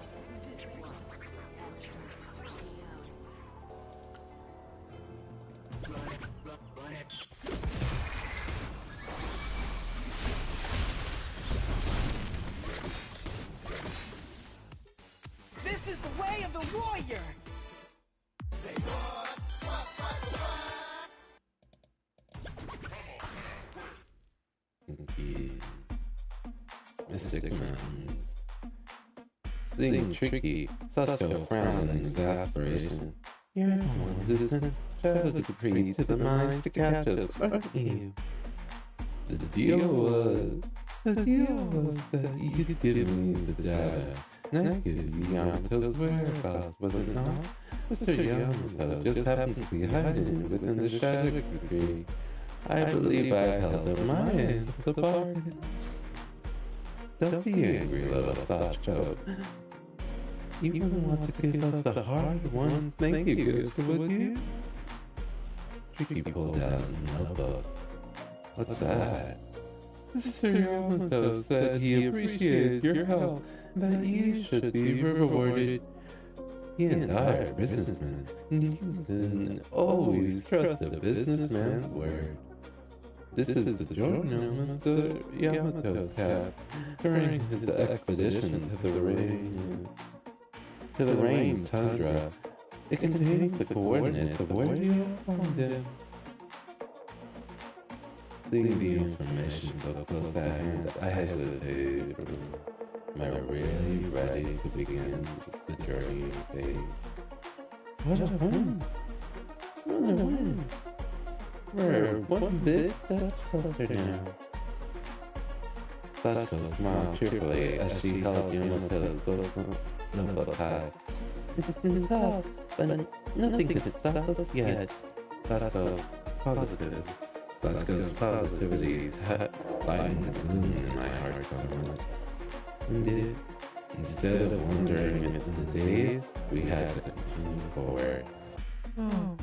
This is the way of the warrior! Say what? Mystic Mountains. Seeing Tricky, such a frown and exasperation. You're the one who sent Shadow Decree to the mines to catch us, aren't you? The deal was The deal was that you'd give me the data, and I'd give you Yamato's whereabouts, was it not? Mr. Yamato just happened to be hiding within the Shadow Tree. I believe I held up my end of the bargain. Don't be angry, little Sachiko. You wouldn't want to give up the hard-won thank you gifts, would you? Tricky pulled out a notebook. What's that? Mr. Yamato said he appreciated your help and that you should be rewarded. He and I are businessmen, and you can always trust a businessman's word. This is the journal Mr. Yamato had during his expedition to the rain tundra. It contains the coordinates of where you found him. Seeing the information so close at hand, I hesitated. Am I really ready to begin the journey phase? What a win! What a win! We're one big step closer now. Sachiko smiled cheerfully as she held Yamato's notebook high. It's been tough, but nothing can stop us yet. Sachiko's positivities had lightened the gloom in my heart somewhat. Instead of wondering in the days, we had to continue forward. Oh,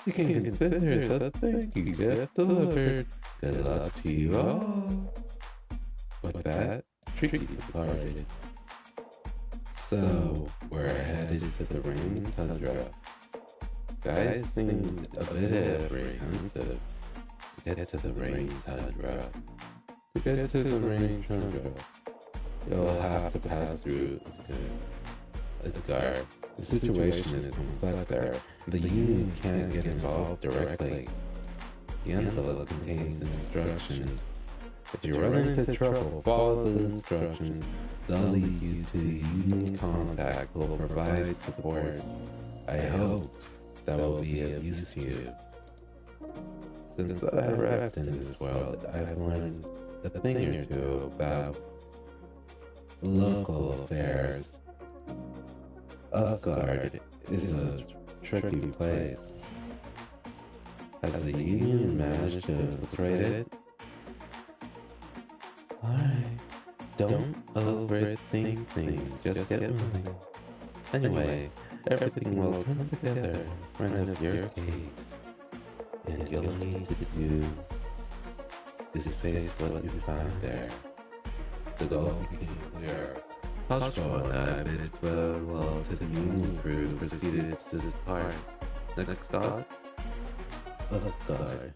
you can consider the thank you gift delivered. Good luck to you all. With that, Tricky departed. So, we're headed to the rain tundra. Guys seemed a bit apprehensive to get to the rain tundra. To get to the rain tundra, you'll have to pass through Asgard. The situation is complex there. The Union can't get involved directly. The envelope contains instructions. If you run into trouble, follow the instructions. They'll lead you to the Union contact who will provide support. I hope that will be of use to you. Since I arrived in this world, I've learned a thing or two about local affairs. Asgard is a tricky place. Has the Union managed to infiltrate it? Alright, don't overthink things, just get moving. Anyway, everything will come together in front of your gates. And you'll need to do is face what you find there. The goal became clear. Sachiko and I bid farewell to the Union crew proceeded to depart. Next stop? Asgard.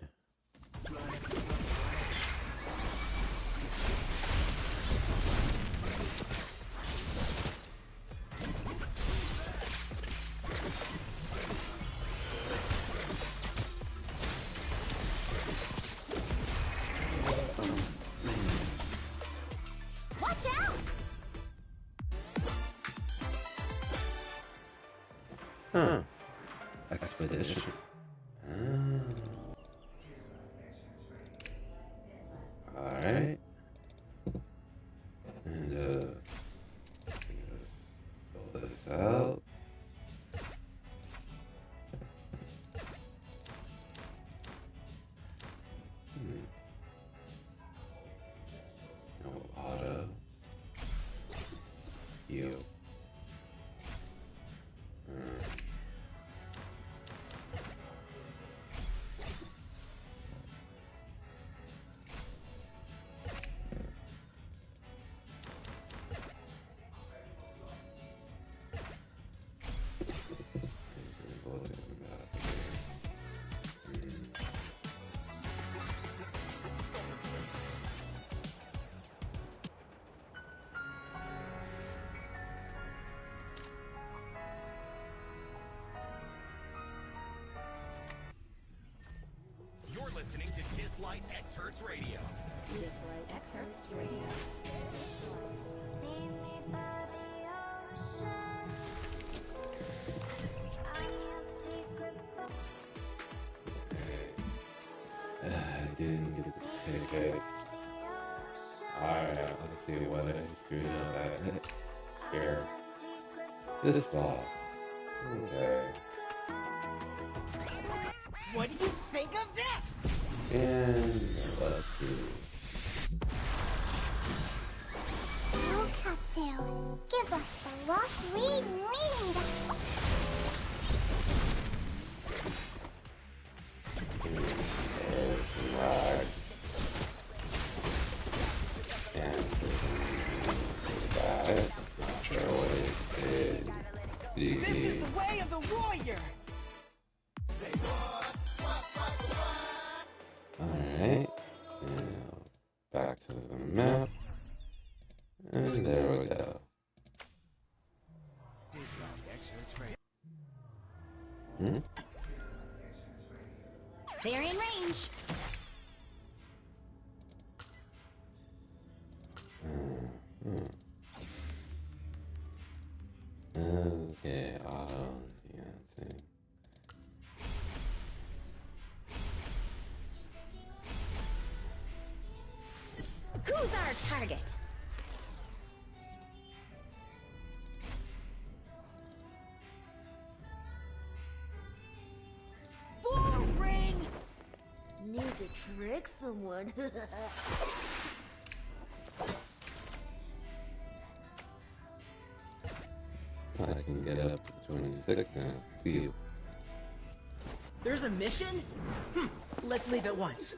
Huh. Expedition. Alright. And, just fill this out. No auto. You. Listening to Dislight X Hertz Radio. Dislight X Hertz Radio. Meet me by the ocean. I'm your secret book. I didn't get the ticket. Alright, let's see what I screwed up at here. This boss. Okay. What do you think of this? And let's see. Oh, Cattail, give us the luck we need. Right. And that. Not sure what it did. This is the way of the warrior. Alright. Now back to the map. And there we go. Hmm? They're in range. Okay, auto dancing. Who's our target? Boring. Need to trick someone. I can get up to 26 now. Phew. There's a mission? Let's leave at once.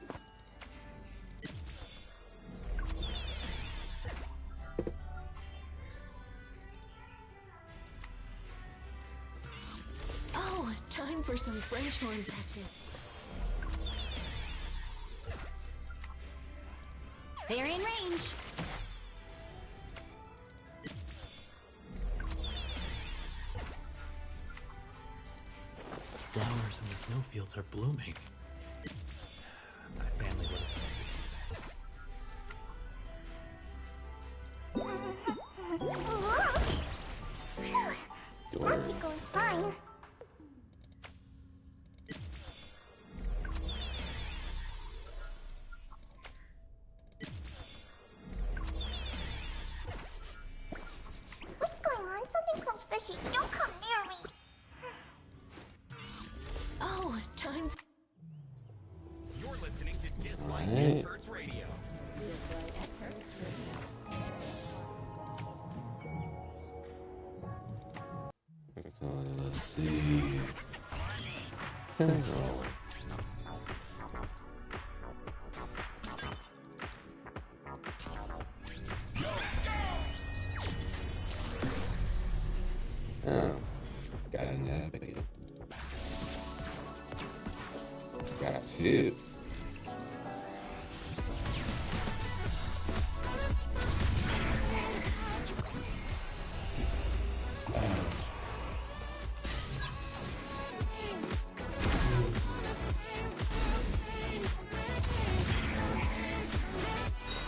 Oh, time for some French horn practice. They're in range. Flowers in the snowfields are blooming. My family would have loved to see this. Satiko is fine. What's going on? Something smells fishy. Don't come near me. Oh, time. You're listening to Dislike Right. X Hertz Radio. So let's see. Oh. Oh, got an epic. Got two.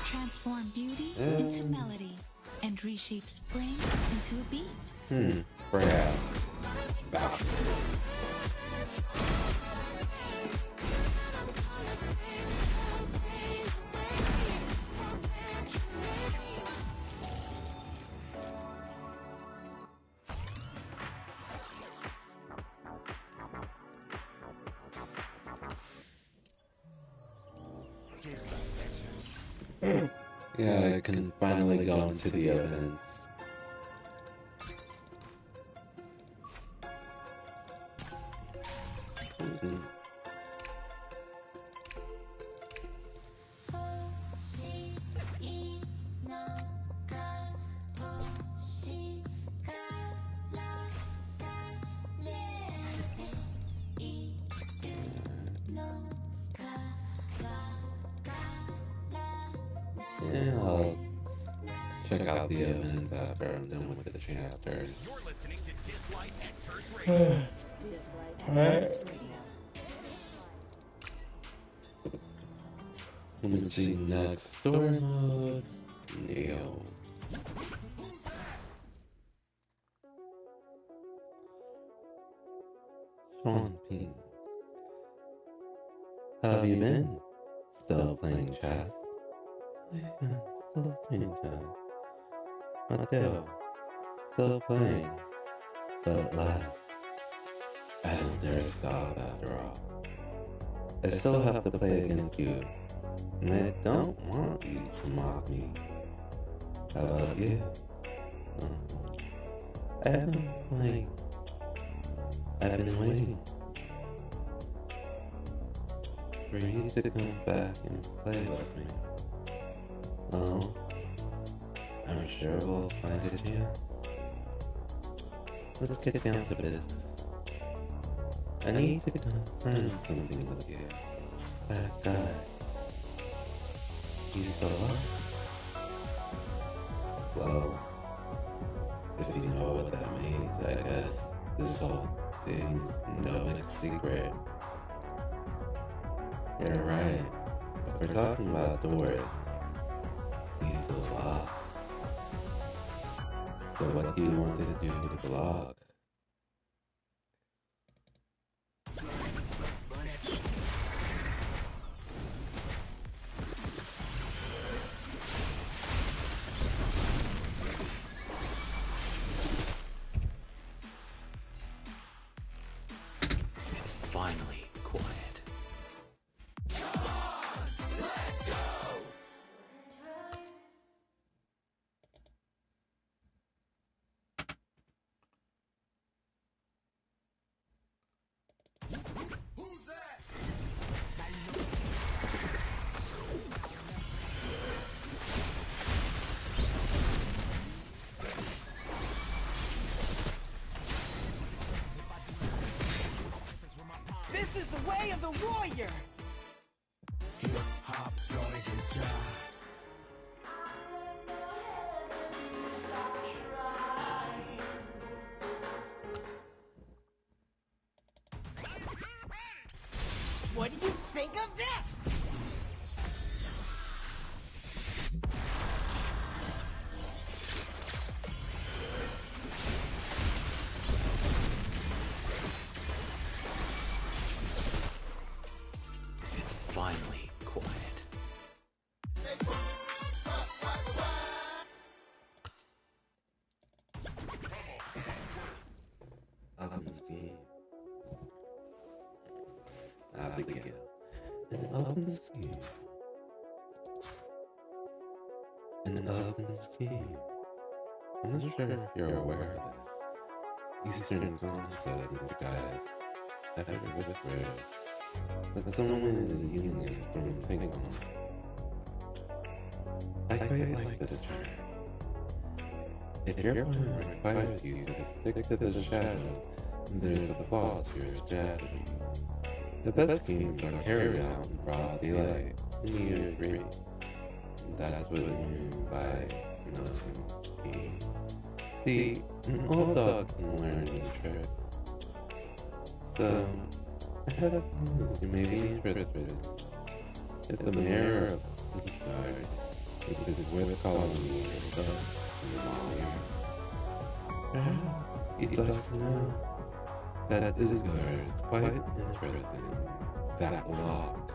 Transform beauty into melody and reshape spring into a beat. Perhaps. Voucher. Yeah, I can finally go into the events. Yeah, I'll check out the events after I'm done with the chapters. You're listening to Dislike X Hertz Radio. Let's see next story mode. Neo. Sean Ping. How have you been? Still playing chess? still screenshot. Mateo, still playing. But last. I don't dare stop after all. I still have to play against you, and I don't want you to mock me. How about you? I haven't been playing. I've been waiting for you to come back and play with me. Oh, I'm sure we'll find a chance. Let's get down to business. I need to confirm something with you. That guy. He's still alive? Well, if you know what that means, I guess this whole thing's no big secret. Yeah, right. If we're talking about doors, he's still locked. So what do you want to do with the lock? It's finally quiet. This is the way of the warrior! Hip hop, gonna get ya. What do you think of this? It's finally quiet. Oven scheme. Abigail. An oven scheme. An oven scheme. I'm not sure if you're aware of this. Eastern concept disguise. I've ever whispered that someone in the union is from Tangon. I quite like this term. If your plan requires you to stick to the shadows, there's a flaw to your strategy. The best schemes are carried out in broad daylight, and you agree. That's what we mean by an open scheme. See, an old dog can learn new tricks. So, I have news you may be interested in. If the mayor of Isgard, which is where the colony is up in the long years, perhaps you'd like to know that Isgard is quite interested in that lock.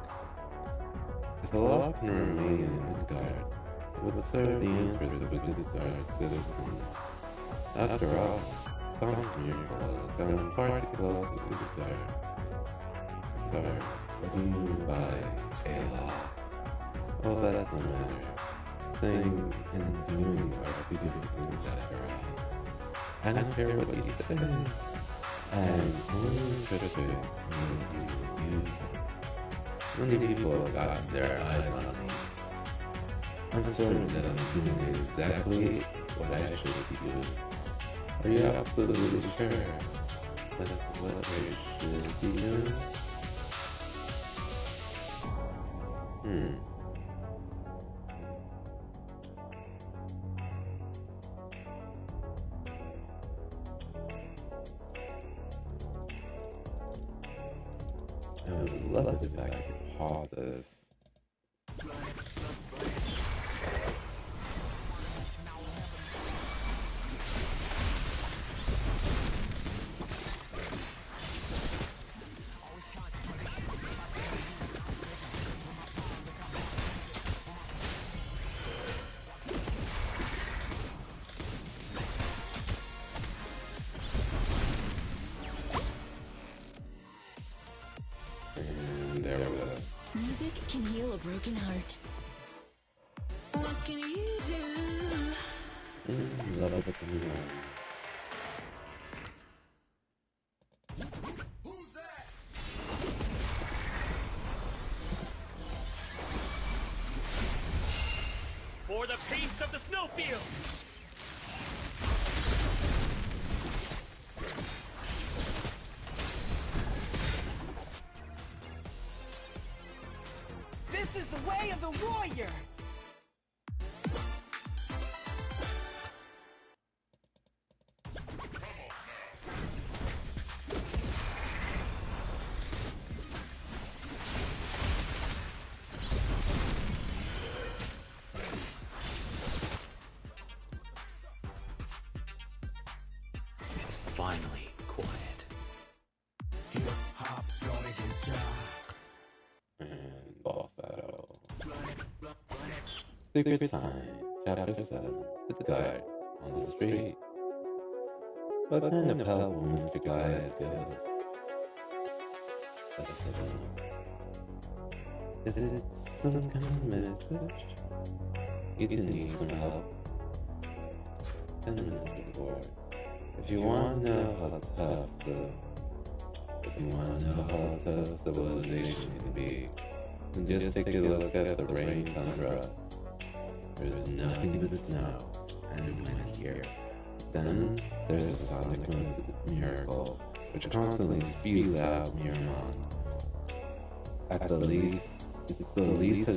If the lock can remain in Isgard, it would serve the interest of Isgard's citizens. After all, Sonic Miracle has gone far too close to Isgard. Sorry, what do you mean by a lock? Oh, that's no matter. Saying and doing are two different things after all. I don't care what you say. I'm only interested in what you do. Many people have gotten their eyes on me. I'm certain that I'm doing exactly what I should be doing. Are you absolutely sure that's what I should be doing? I would love it if I could pause this. heal a broken heart. What can you do? Love it. Who's that? For the peace of the snowfield! This is the way of the warrior! It's finally quiet. Hip hop gonna get ya. And boss battle. Secret Sign, Chapter 7, The Guard on the Street. What kind of help will Mr. Gaius give us? Let's have a look. Is it some kind of message? You can use some help. 10 minutes to board. If you want to know how tough civilization can be, then just take a look at the rain tundra. There's nothing but snow and wind here. Then there's a sonic miracle, which constantly spews out Miramon. At the least, it's the least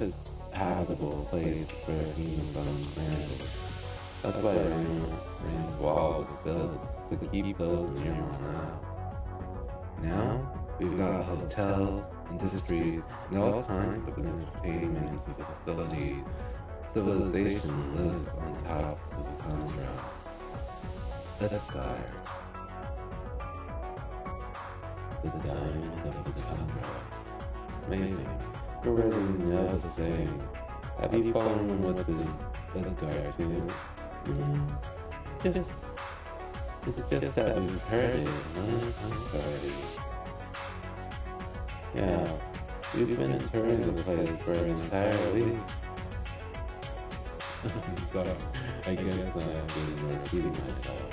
habitable place for humans on the planet. That's why Rain's wall was built to keep those Miramon out. Now, we've got hotels, industries, and all kinds of entertainment facilities. Civilization lives on top of the tundra. The Guard. The diamond of the tundra. Amazing. You already know the saying. Have you fallen with the Guard too? It's just that we've heard it many times already. Yeah, we've been touring the place for an entire week. So, I guess I've been repeating myself.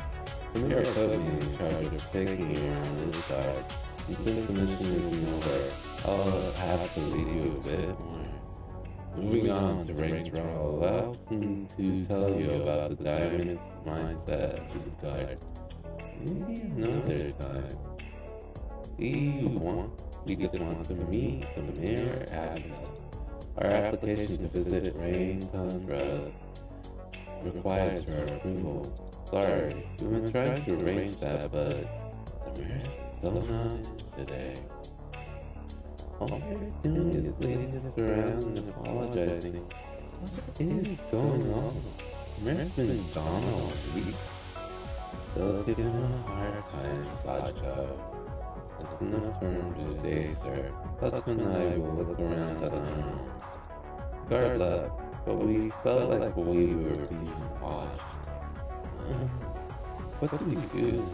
The mayor put me in charge of taking you around this guard, and since the mission isn't over, I'll have to lead you a bit more. Moving on to Rain's Role, allow me to tell you about the Diamond's mindset of the guard. Maybe another time. We just want to meet the mayor at our application to visit Rain Tundra requires her approval. Sorry, we've been trying to arrange that, but the mayor's still not in today. All we're doing is leading us around and apologizing. What is going on? The mayor's been gone all week. They'll give him a hard time, Sacho. That's enough for him today, sir. That's when I will look around at him. Guard left, but we felt like we were being watched. What do we do?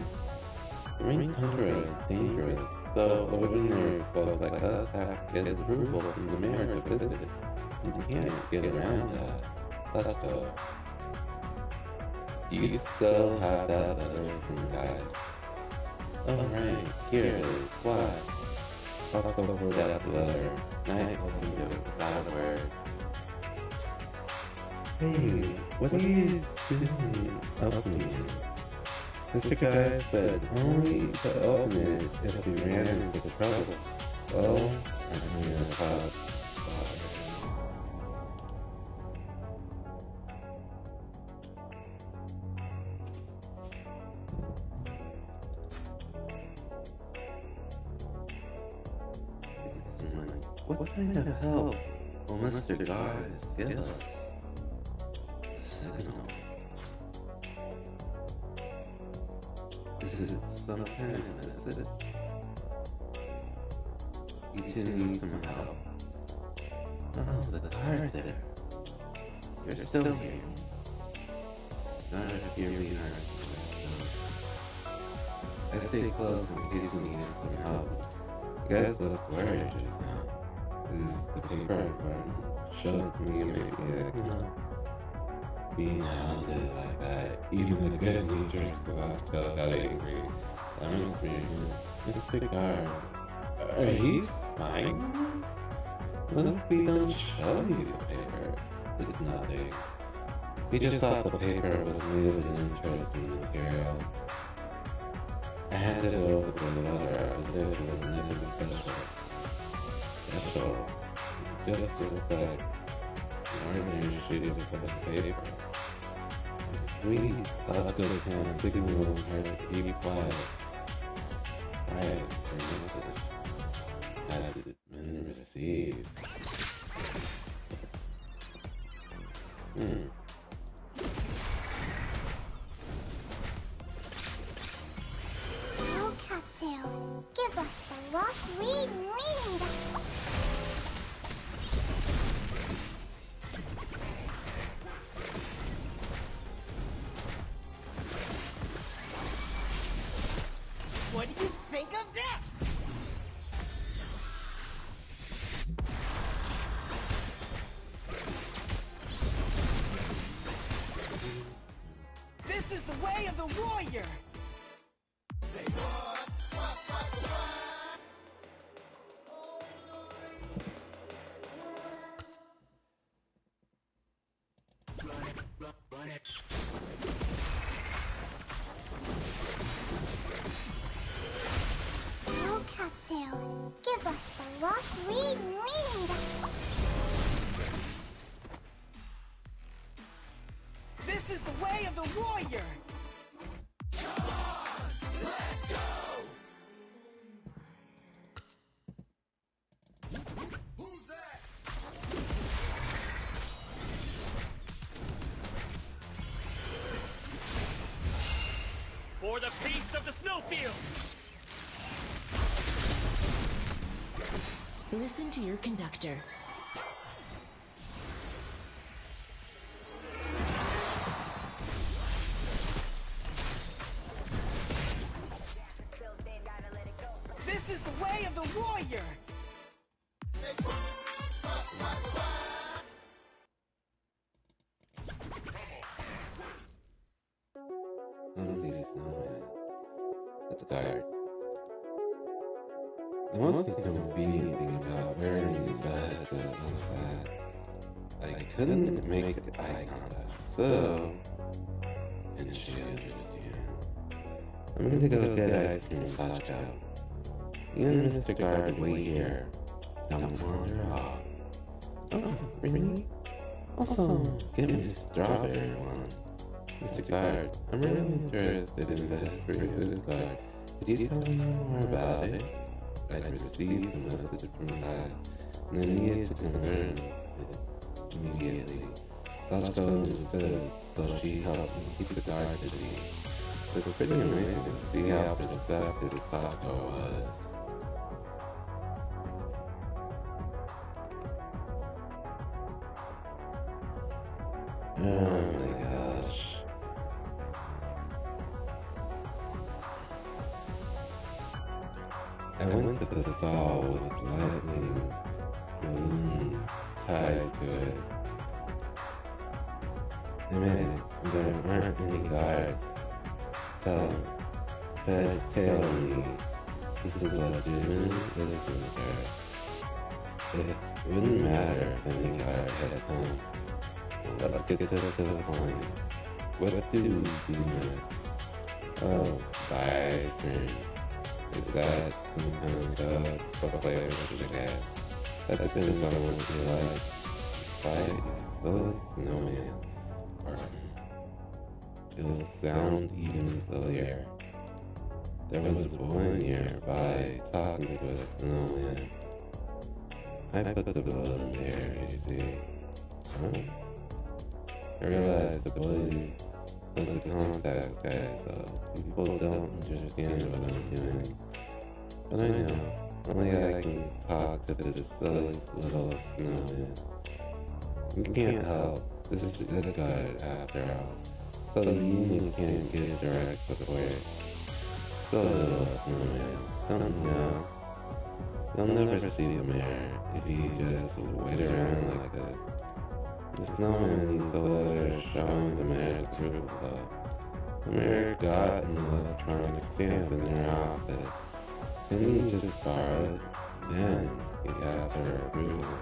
The Rain Tundra is dangerous, so ordinary folk like us have to get approval from the mayor to visit. We can't get around that. Let's go. Do you still have that letter from guys? Oh right, here it is. What? Talk over that letter. Night opened it without a word. Hey, what are you doing opening it? Mr. Guy said only to open it if we ran into trouble. Well, I'm here about what kind of help will Mr. Guys give us? A signal. Is it some kind of message? You two need some help. Oh, the guard there. You're still here. Not if you're behind. I stay close in case you need some help. You guys look worried just now. Is the paper important? Show it to me and maybe like, no. Being hounded like that, even the good natured Sasha got angry. That must be Mr. Picard. Are you spying on us? What if we don't show you the paper? It's nothing. We just thought the paper was made with an interesting material. I handed over the letter as if it was nothing special. Special? It just looks like an ordinary sheet of paper. Sweet, Sasha's hand signaling her to keep quiet. Quiet for message. Had been received. Oh, Cattail, give us the lost we need. What do you think of this? This is the way of the warrior! Say what? Run it. Oh, Cattail, give us the lost we need. This is the way of the warrior! Let's go! Who's that? For the peace of the snowfield! Listen to your conductor. This is the way of the warrior! Lovely snowman. At the guard. The most inconvenient thing about wearing these bags was that I couldn't make eye contact, so can she understand? I'm gonna go get ice cream Sasha. You and Mr. Guard wait here. Don't wander off. Oh, really? Also, give me a strawberry one. Mr. Guard, I'm really interested in this Fruit Guard. Could you tell me more about it? I'd received a message from class, and I needed to confirm it immediately. Sasha understood, so she helped me keep the guard busy. It was pretty amazing to see how perceptive Sasha was. Oh my gosh. I went to the saw with lightning balloons tied to it. There aren't any guards. Telling me this is legitimate business, sir. It wouldn't matter if any guard had come. Let's get to the point. What do we do next? Oh, buy ice cream. Is that some kind of what flavor should I get? That depends on what you like. Buy those snowman. It'll sound even sillier. There was a boy nearby talking to a snowman. I put the bill in there, you see. Huh? I realized the boy was a contact guy, so people don't understand what I'm doing. But I know, only I can talk to this silly little snowman. You can't help, this is a good guard after all, so the union can't get direct support. Silly little snowman, don't you know? You'll never see the mayor if you just wait around like this. The snowman needs a letter showing the mayor's approval. The mayor got an electronic stamp in their office. Then he just saw it. Then he got her approval.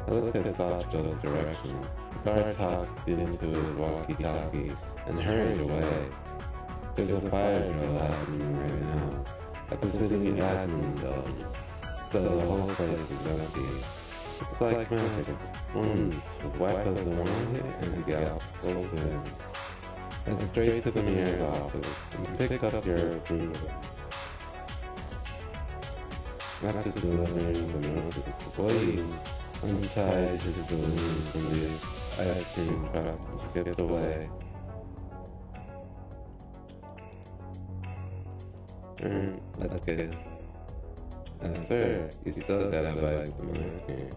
I looked at Sachiko's direction. The guard talked into his walkie-talkie and hurried away. There's a fire drill happening right now at the city admin building, so the whole place is empty. It's like magic. One swipe of the wand and the gap goes in. Head straight to the mayor's office and pick up your approval. After delivering the message, the boy untied his balloon from the ice cream truck and skipped away. That's good. Sir, you still gotta buy some ice cream.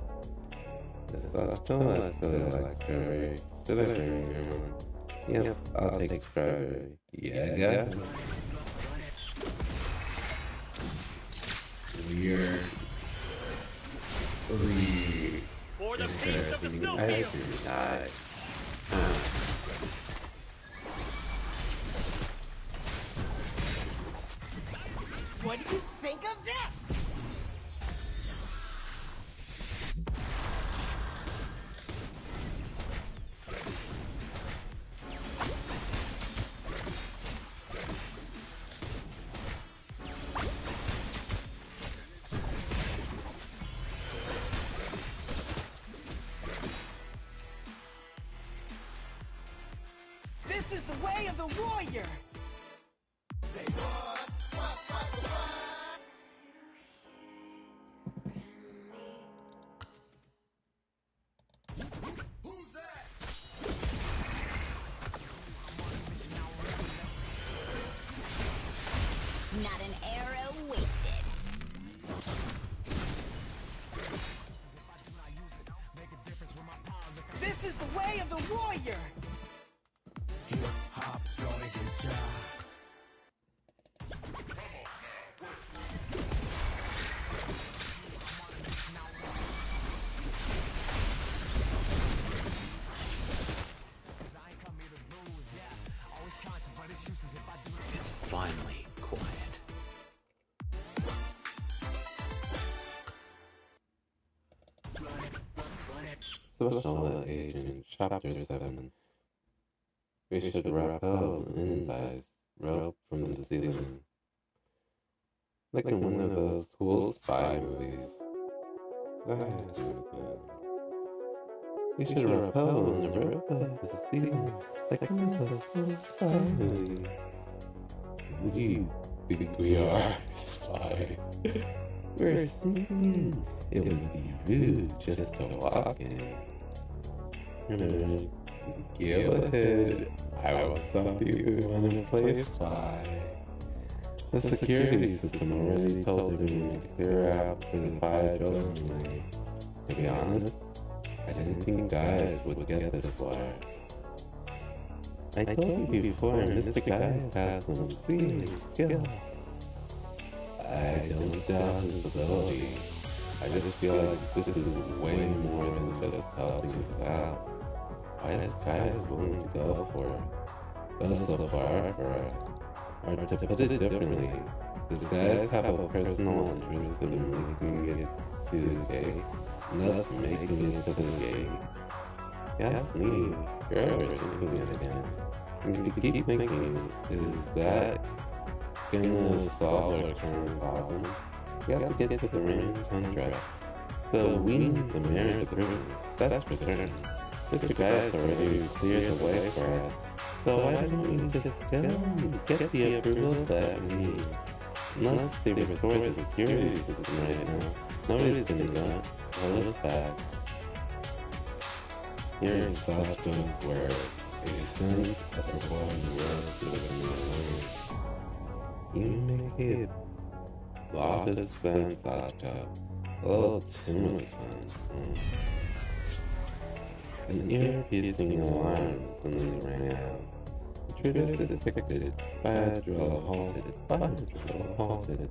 The soft donut really like strawberry. Should I bring your mom? Yep, I'll take strawberry. Yeah. Weird. For the peace of the snowfield. What do you think of this? This is the way of the warrior! Say what? Who's that? Not an arrow wasted. This is the way of the warrior! Hip hop gonna get ya. It's finally quiet. Special Agent Chapter 7. We should rappel an invice rope from the ceiling. Like in one of those cool spy movies. We should rappel on the rope of the ceiling like in one of those cool spy movies. We think we are spies. We're sneaking in. It would be rude just to walk in. Go ahead. I will stop you who want to play spy. The security system already told everyone to clear out for the fire drilling night. To be honest, I didn't think guys would get this far. I told you before, Mr. Guys has some serious skill. I don't doubt his ability. I just feel like this is way more than just helping us out. Why is Guys willing to go so far for us? Or to put it differently, does Guys have a personal interest in making it to the gate, and thus making it to the gate? Ask me, you're overthinking it again. And if you keep thinking, is that gonna solve our current problem? We have to get to the range contract. So we need the mayor's approval, that's for certain. Mr. Guys already cleared the way for us, so why don't we just go and get the approval that we need? Unless they restore the security system right now, nobody's gonna hold us back. Here in Sachiko's word, a sense of the world rose within your words. You make it a lot of sense, Sachiko. A little too much sense. An ear-piercing alarm suddenly rang out. The intruders detected. Fire drill halted.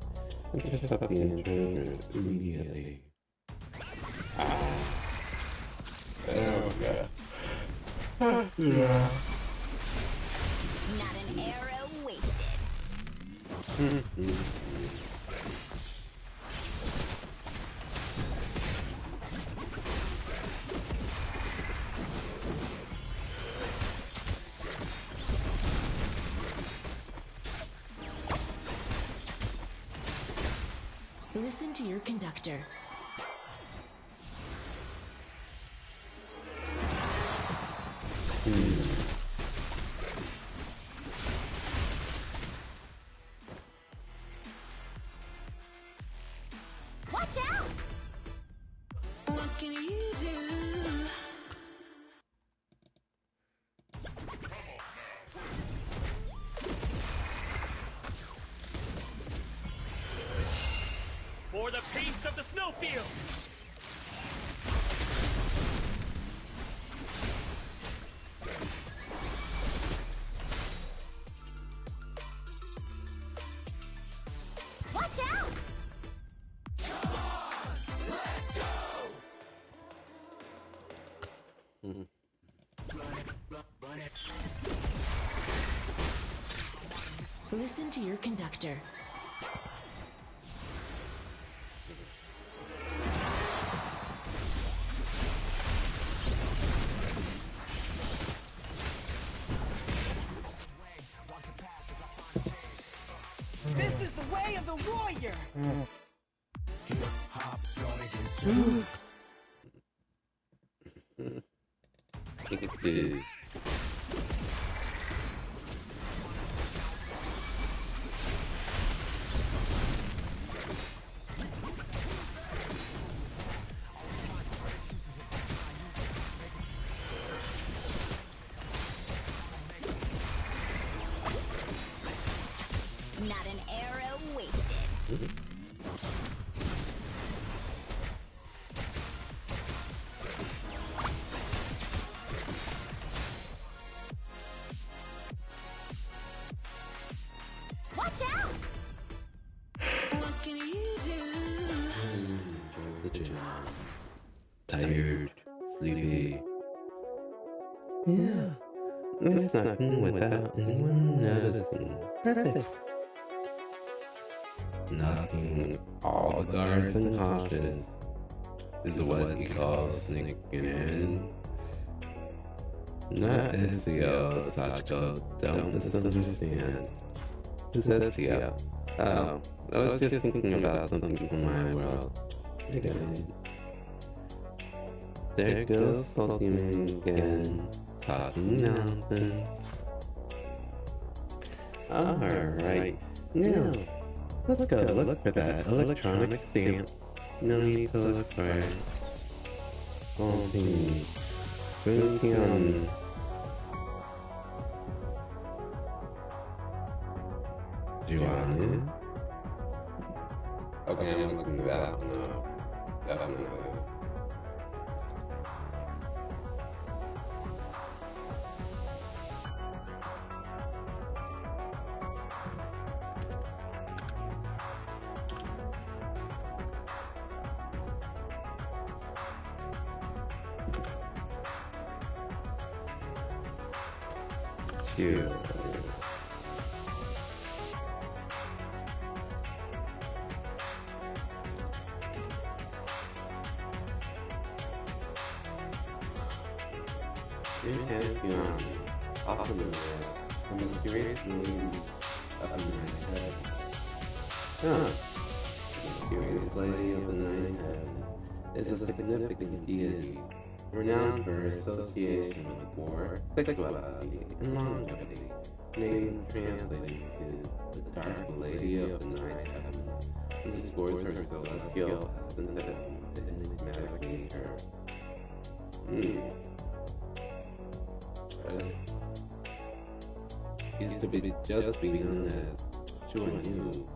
intercept the intruders immediately. Ah. There we go. Yeah. Not an arrow wasted. Listen to your conductor. Watch out! What can you do? For the peace of the snowfield! Watch out! Listen to your conductor. This is the way of the warrior. Hip hop gonna get you. Not an arrow wasted. Watch out! What can you do? The gym. Tired, sleepy. Yeah, it's nothing without anyone noticing. Perfect. Knocking all the guards unconscious is what he calls sneaking in. Not Ezio, Sachiko, don't misunderstand. Who's Ezio? Oh, I was just thinking about something from my world. I get it. There goes Pokemon again, talking nonsense. Alright, now, let's go look for that electronic stamp. No need to look for it. Haunting. Bunkion. Juanu? Okay, I'm looking at that one up. Definitely. Cute. Pantheon, often a mysterious lady of the night heaven. Huh. The mysterious lady of the night heaven is a significant deity, renowned for her association with war, sexuality, and longevity, named translating to the Dark Lady of the Night Heavens, which explores her celestial essence and enigmatic nature. Used to be just be known as Chuanyu.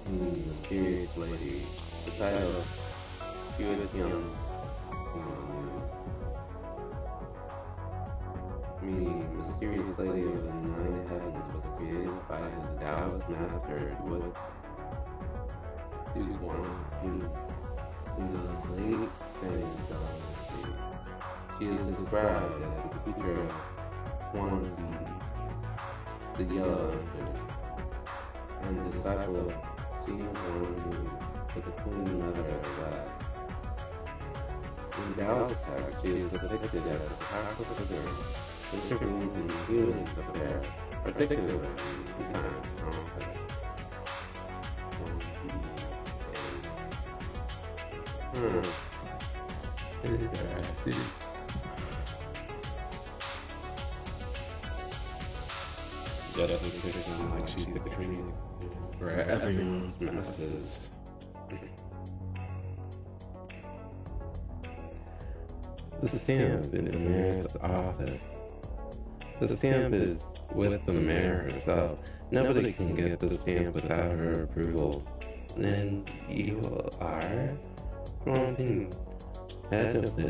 Mysterious lady. The title Yuekyung Chuanyu. mysterious lady of the nine heavens was created by the Taoist master Du Guangping in the late Tang Dynasty. She is described as the teacher of Huang Di, the Yellow Emperor, and disciple of Qin Huangdi, the Queen Mother of the West. In Taoist text, she is depicted as a powerful figure who intervenes in human affairs, particularly in times complex. Interesting. Just existing like she's the cream for everyone's messes. The stamp in the mayor's office. The stamp is with the mayor herself. Nobody can get the stamp without her approval. And you are Guangping, head of the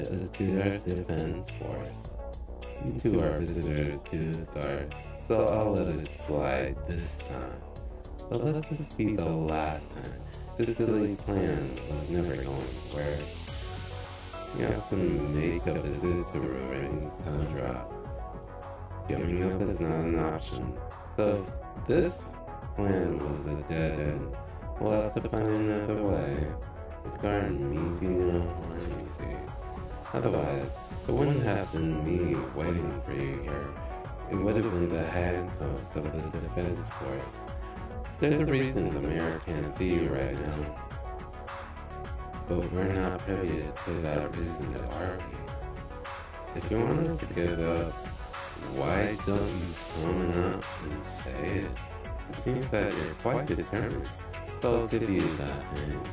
Earth Defense Force. You two are visitors to the dark, so I'll let it slide this time. But let this be the last time. This silly plan was never going to work. You have to make a visit to Roaring Tundra. Giving up is not an option. So if this plan was a dead end, we'll have to find another way. The garden means you know more, you see. Otherwise, it wouldn't have been me waiting for you here. It would have been the handcuffs of the defense force. There's a reason the mayor can't see you right now. But we're not privy to that reason, are we? If you want us to give up, why don't you come up and say it? It seems that you're quite determined, so I'll give you that hint.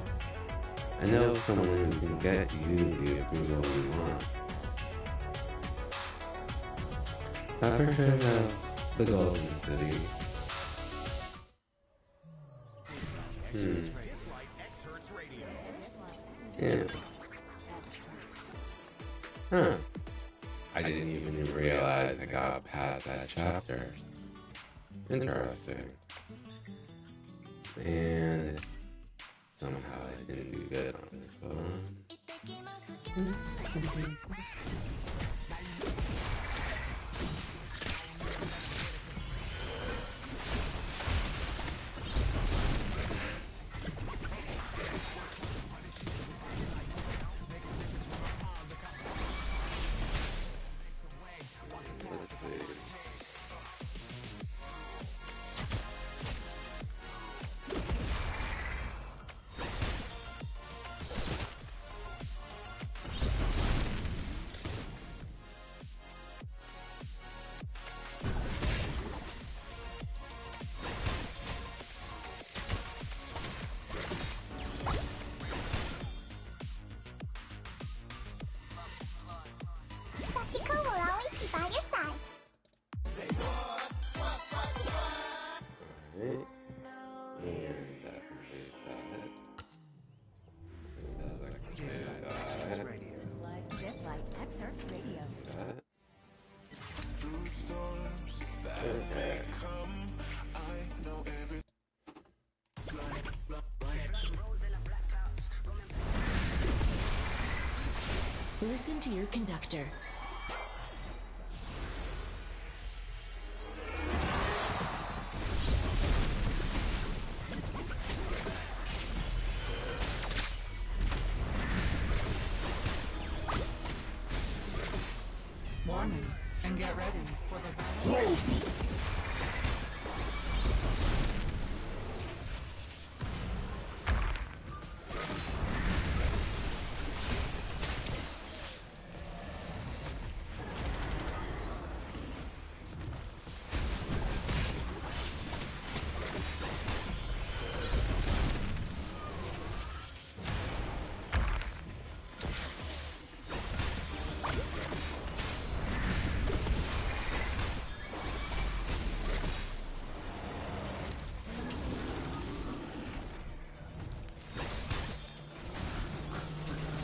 I know someone who can get you the approval you want. Ever heard of the Golden City? Yeah. Huh. I didn't even realize I got past that chapter. Interesting. And somehow I didn't do good on this one. Satiko will always be by your side. Alright. And that is that. Dislike Excerpts Radio. That. Through storms that may come, I know everything. Listen to your conductor. Warning, and get ready for the battle.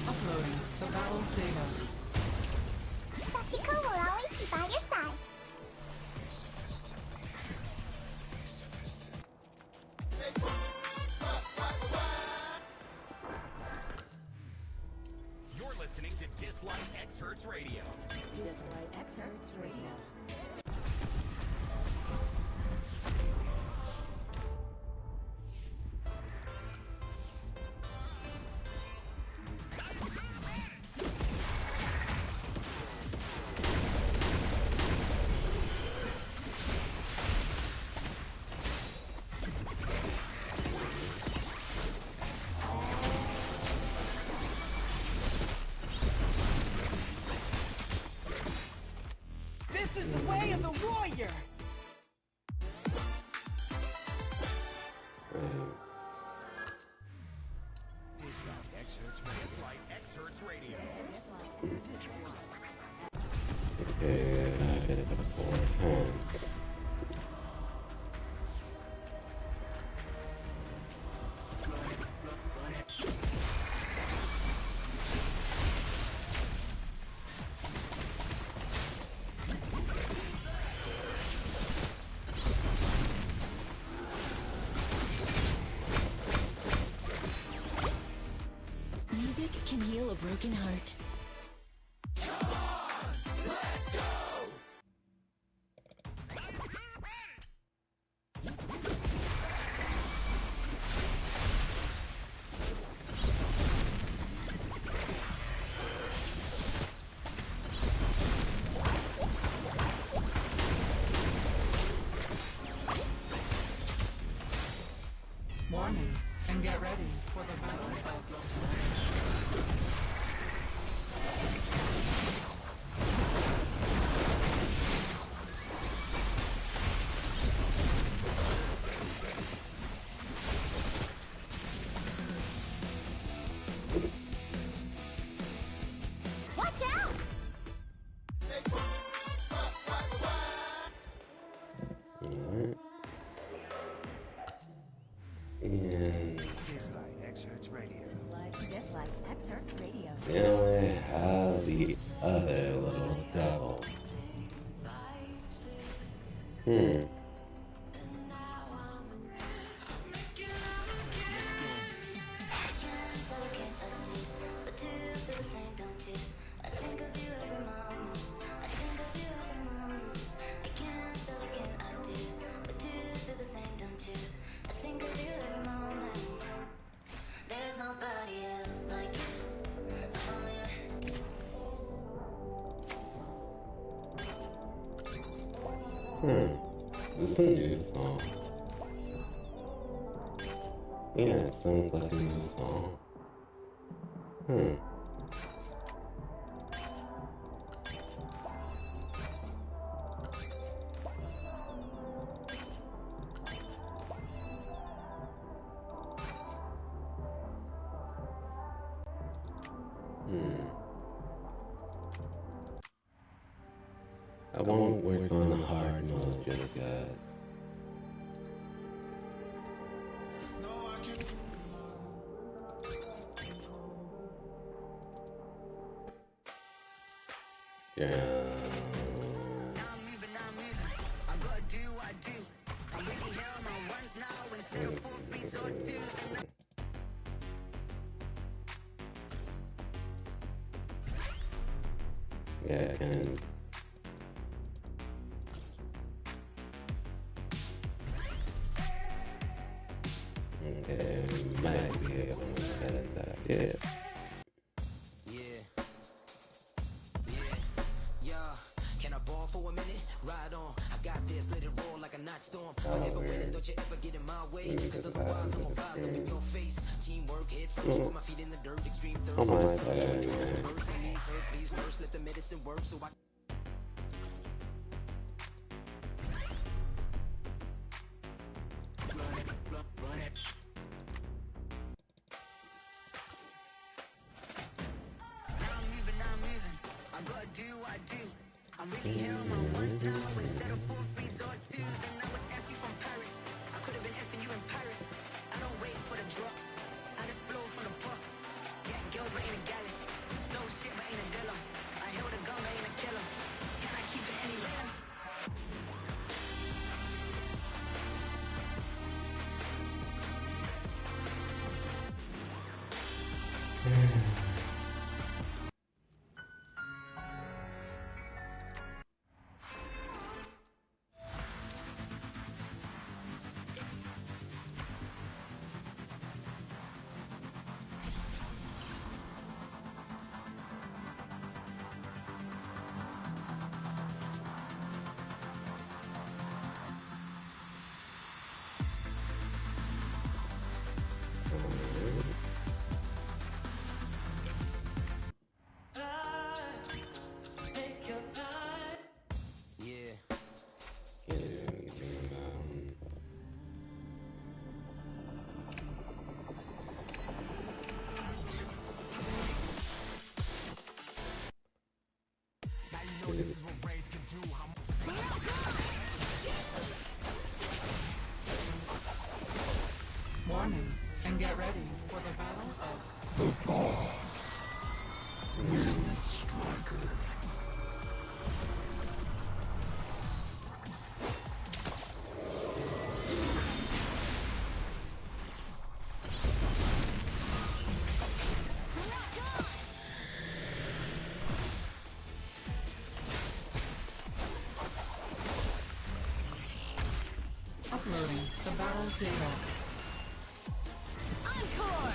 Uploading the battle data. Satiko will always be by your side. Dislike X Hertz Radio. Dislike X Hertz Radio. This is the way of the warrior! Dislike X Hertz Radio. Dislike X Hertz Radio. Okay, I did it before 10. Music can heal a broken heart. Warning, and get ready for the battle of Watch out! Alright. And Dislike X Hertz Radio. Dislike X Hertz Radio. now I have the other little devil. There's nobody else like you. Oh, yeah. This is a new song. Yeah, it sounds like a new song. I won't work on the hard mode just yet. Yeah. Now I'm moving. I gotta do what I do. I'm really here on my ones now instead of 4 3s or 2s. Yeah, I can. Okay, might be able to edit that. Yeah. Can I ball for a minute? Ride on. I got this, let it roll like a night storm. Forever winning, don't you ever get in my way. Cause otherwise I'm gonna rise up in your face. Teamwork, head first, put my feet in the dirt. Extreme thirst. Oh my God. Please nurse, let the medicine work so I I'm really here on my ones now instead of 4 3s or 2s. And I was effing from Paris. I could have been effing you in Paris. I don't wait for the drop. I just blow from the puck. Yeah, girls, but ain't a gallon. Slow shit, but ain't a dealer. I held a gun, but ain't a killer. Can I keep it anywhere? Encore!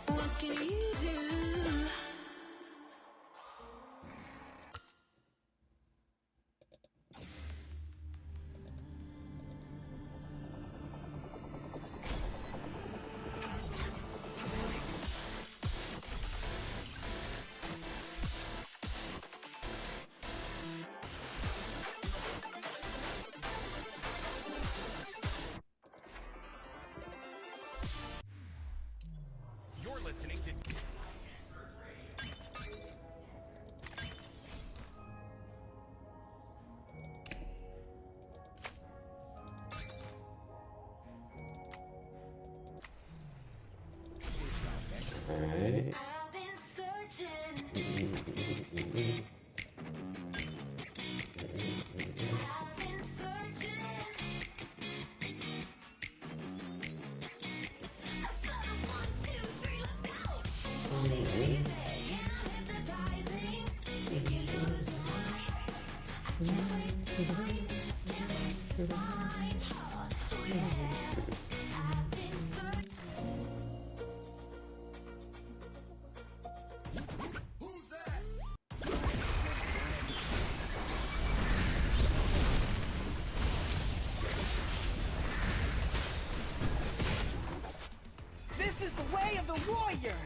What can you do? You're listening to. Alright. I've been searching. I've been searching. I saw the 1, 2, 3, let's go. Only crazy, yeah, hypnotizing. If you lose your mind, I can't wait to find. Oh yeah, I've been searching. Who's that? This is the way of the warrior!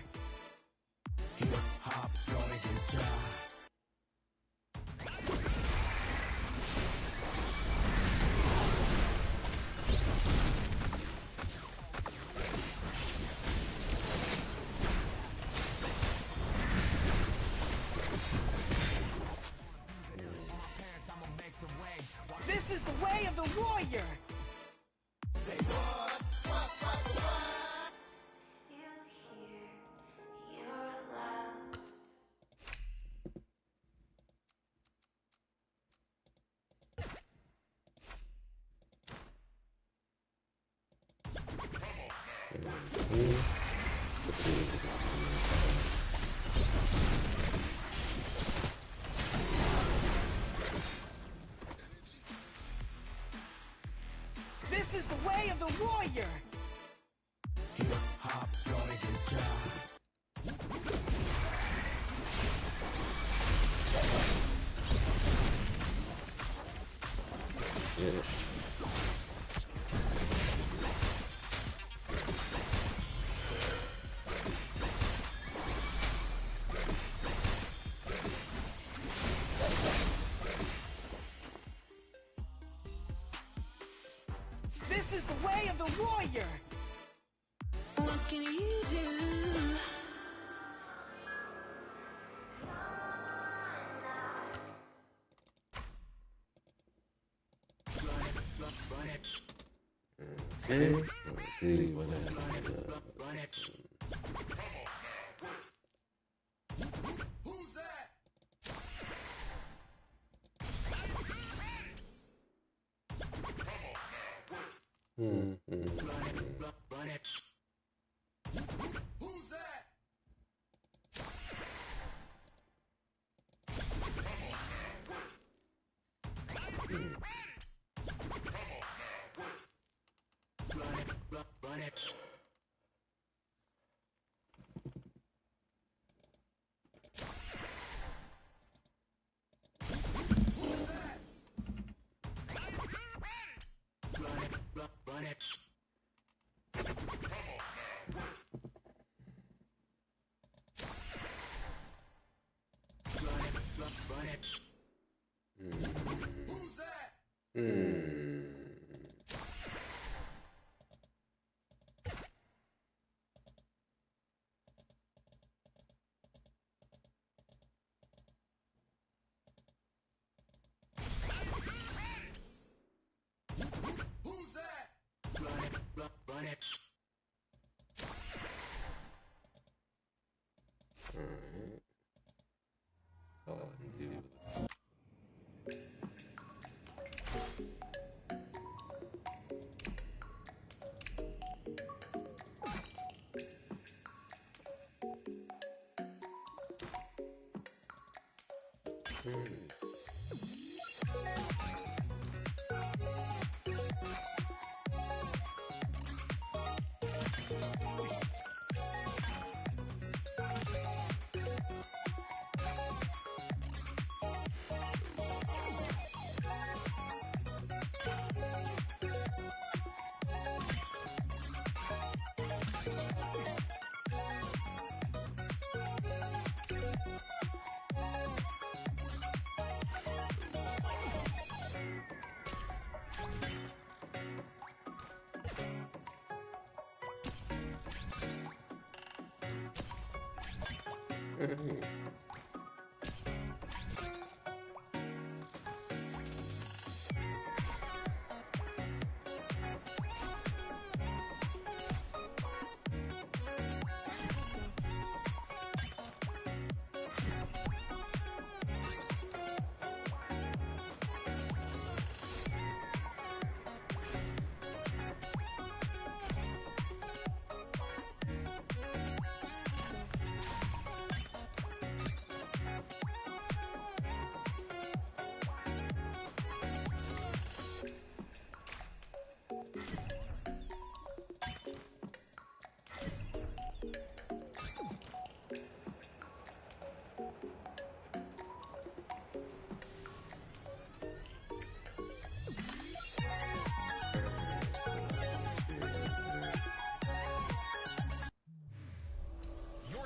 Hip hop gonna get ya. This is the way of the warrior! Say what? Still hear your love. This is the way of the warrior! Hip hop gonna get ya. Yeah. This is the way of the warrior! What can you do? Okay. Let's see what happens. Who's that? Who's that? Who's that? Who's that? Alright. All I can do. You're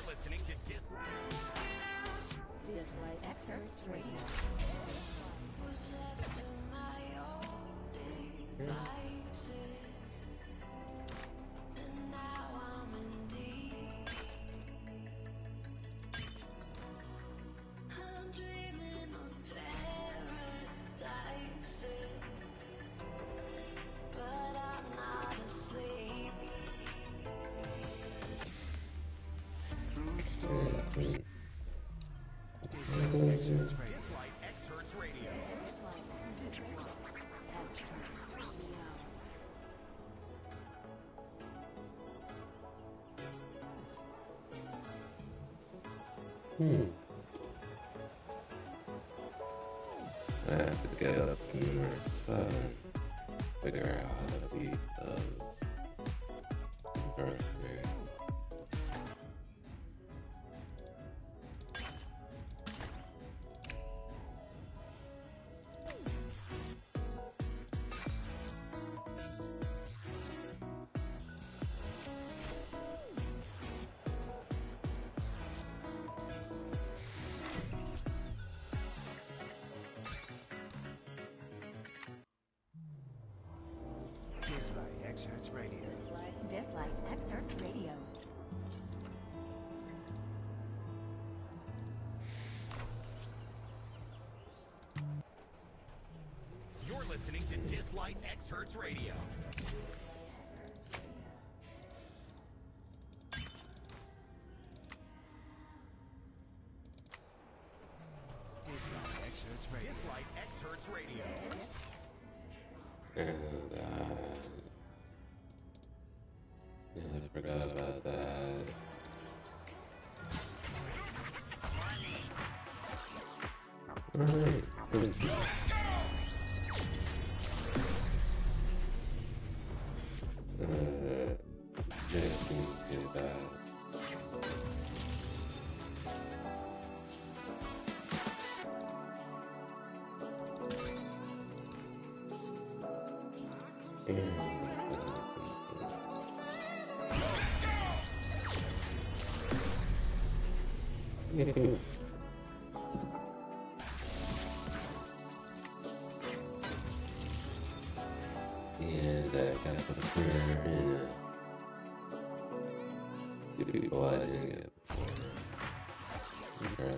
listening to Dislike Excerpts Radio. Was left to my own devices, and now I'm in deep. I'm dreaming of paradise, but I'm not asleep. Dislike X Hertz Radio. I have to get up to number 7. Figure out how to beat those. Birthday. Dislike Excerpts Radio. Dislike Excerpts Radio. You're listening to Dislike X Hertz Radio. Dislike Excerpts Radio. Dislike X Hertz Radio. And yeah, I forgot about that. Alright. Just do that. And I gotta put a prayer in it. To people I didn't get before. Okay.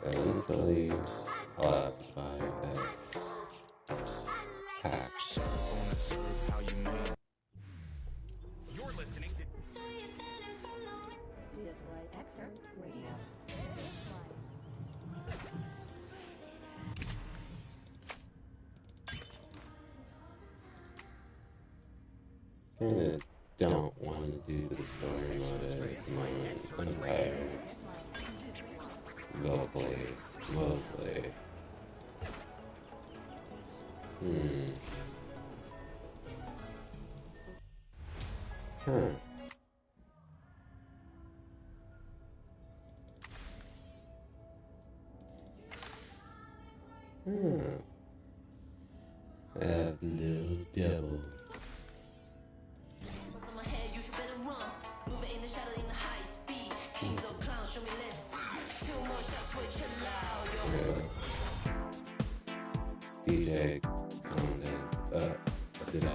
Eventually, I'll have to buy this pack. You're listening to Dislike Excerpt Radio. Kinda don't want to do the story mode as my Empire. Mostly. Huh. As little devils. my head, you should better run. Moving in the shadow in the high speed. Kings of clowns, show me less. 2 more shots, wait, chill out, yo. DJ, calm down. Did I?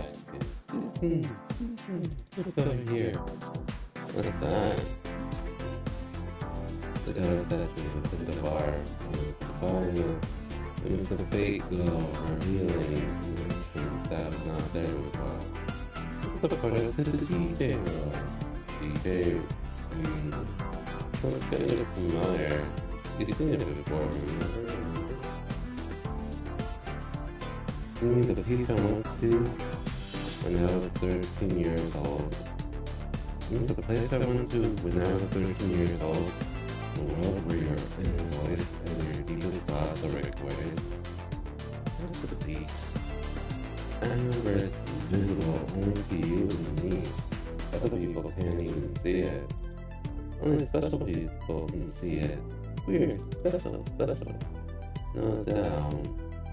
What's over here? What's that? The gunsettion with the bar. It was a fake glow revealing dimensions that was not there before. It's a part of the DJ world. DJ, looks kind of familiar. You've seen it before, remember? You mean the piece I went to when I was 13 years old? You mean the place I went to when I was 13 years old? The world where your inner voice and your deepest thoughts are recorded. That's the peace. I remember it's visible only to you and me. Other people can't even see it. Only special people can see it. Weird, special. No doubt.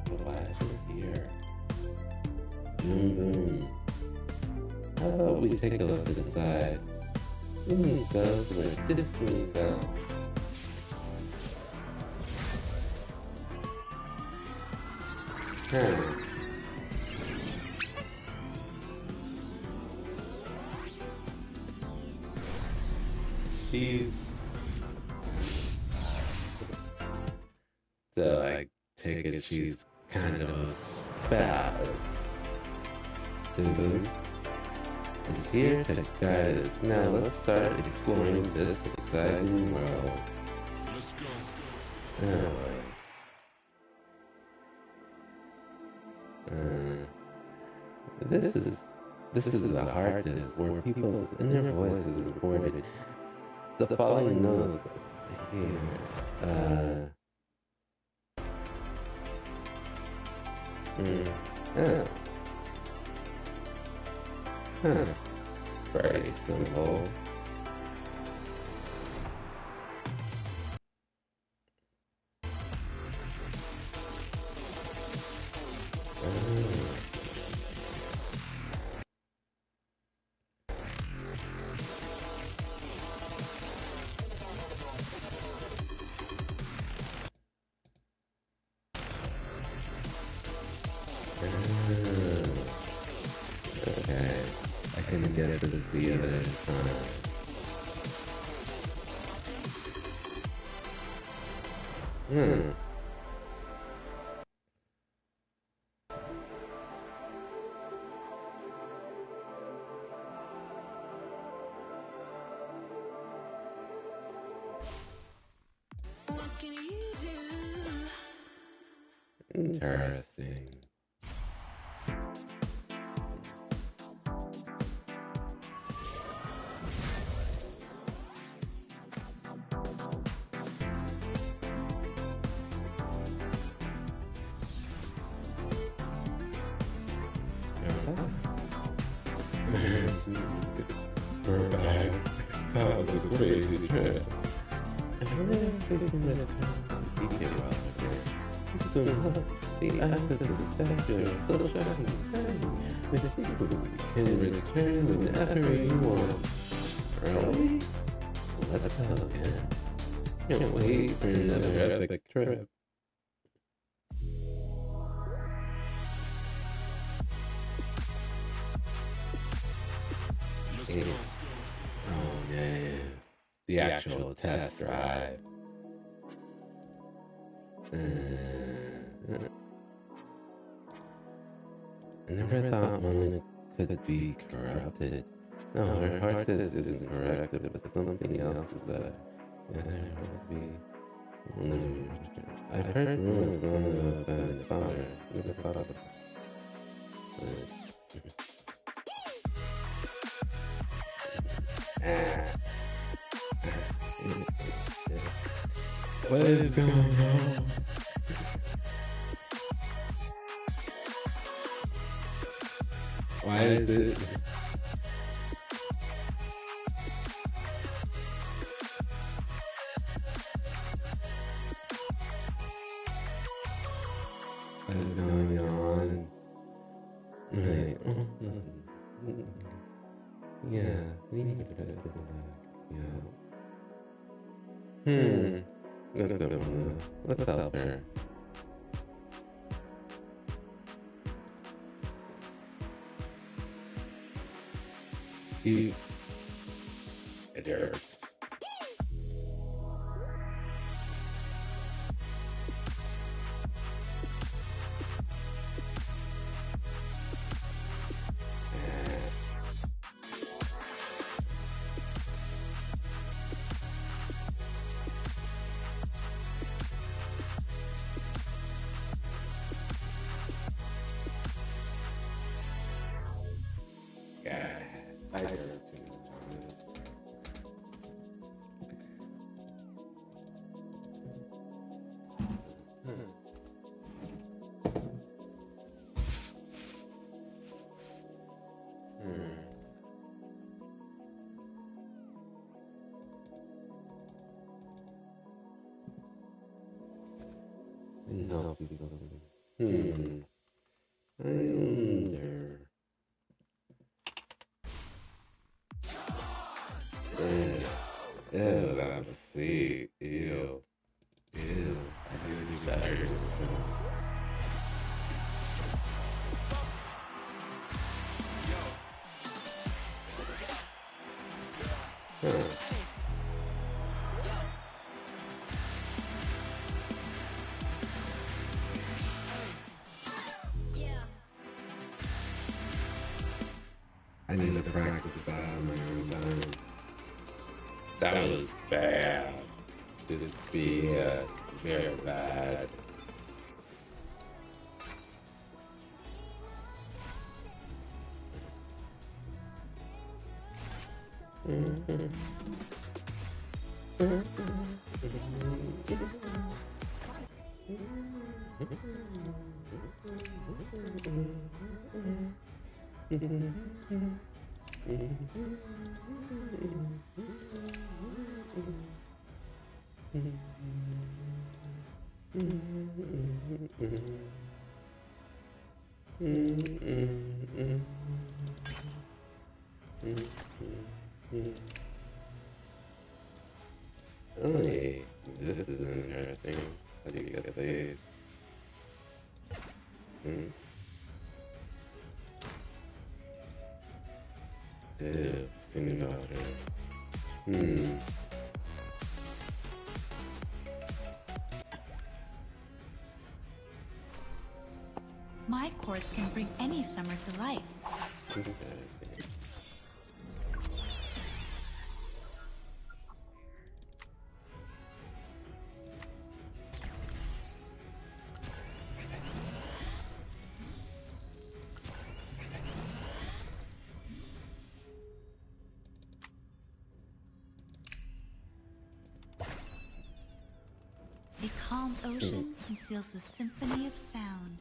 But why is it here? Boom, boom. How about we take a look inside? We need to go where this can go. She's... So I take it she's kind of a spaz. Boo-boo is here to guide us. Now let's start exploring this exciting world. Let's go. This is a hard disk where people's inner voices is recorded. The following notes here. Very simple. Okay, I can get to the other side. What can you do? Interesting. We're back. That was a crazy trip. I'm really thinking that the DJ this is going to help the act of the statue of so shiny. With people can return whenever you want. Really? Let's go again. Can't wait for another epic trip. Let's go. Oh yeah, the actual test drive. I never thought one could be corrupted. No, her heart disk isn't corrupted, but something else is that. Yeah, there would be. I've heard rumors long about my father. Never thought of it. What is going on? Why is it? Right. Yeah, we need to put it yeah. That's a good one. Let's help her. It hurts. I hurt too much on this. No, people. I wonder. Ew, that was sick. Ew. Ew. I really better. Huh. I need to practice this out on my own time. That was bad. This is bad. Very bad. Oh, hey, this is interesting. How do you get these? This thing about it. My chords can bring any summer to life. A calm ocean conceals a symphony of sound.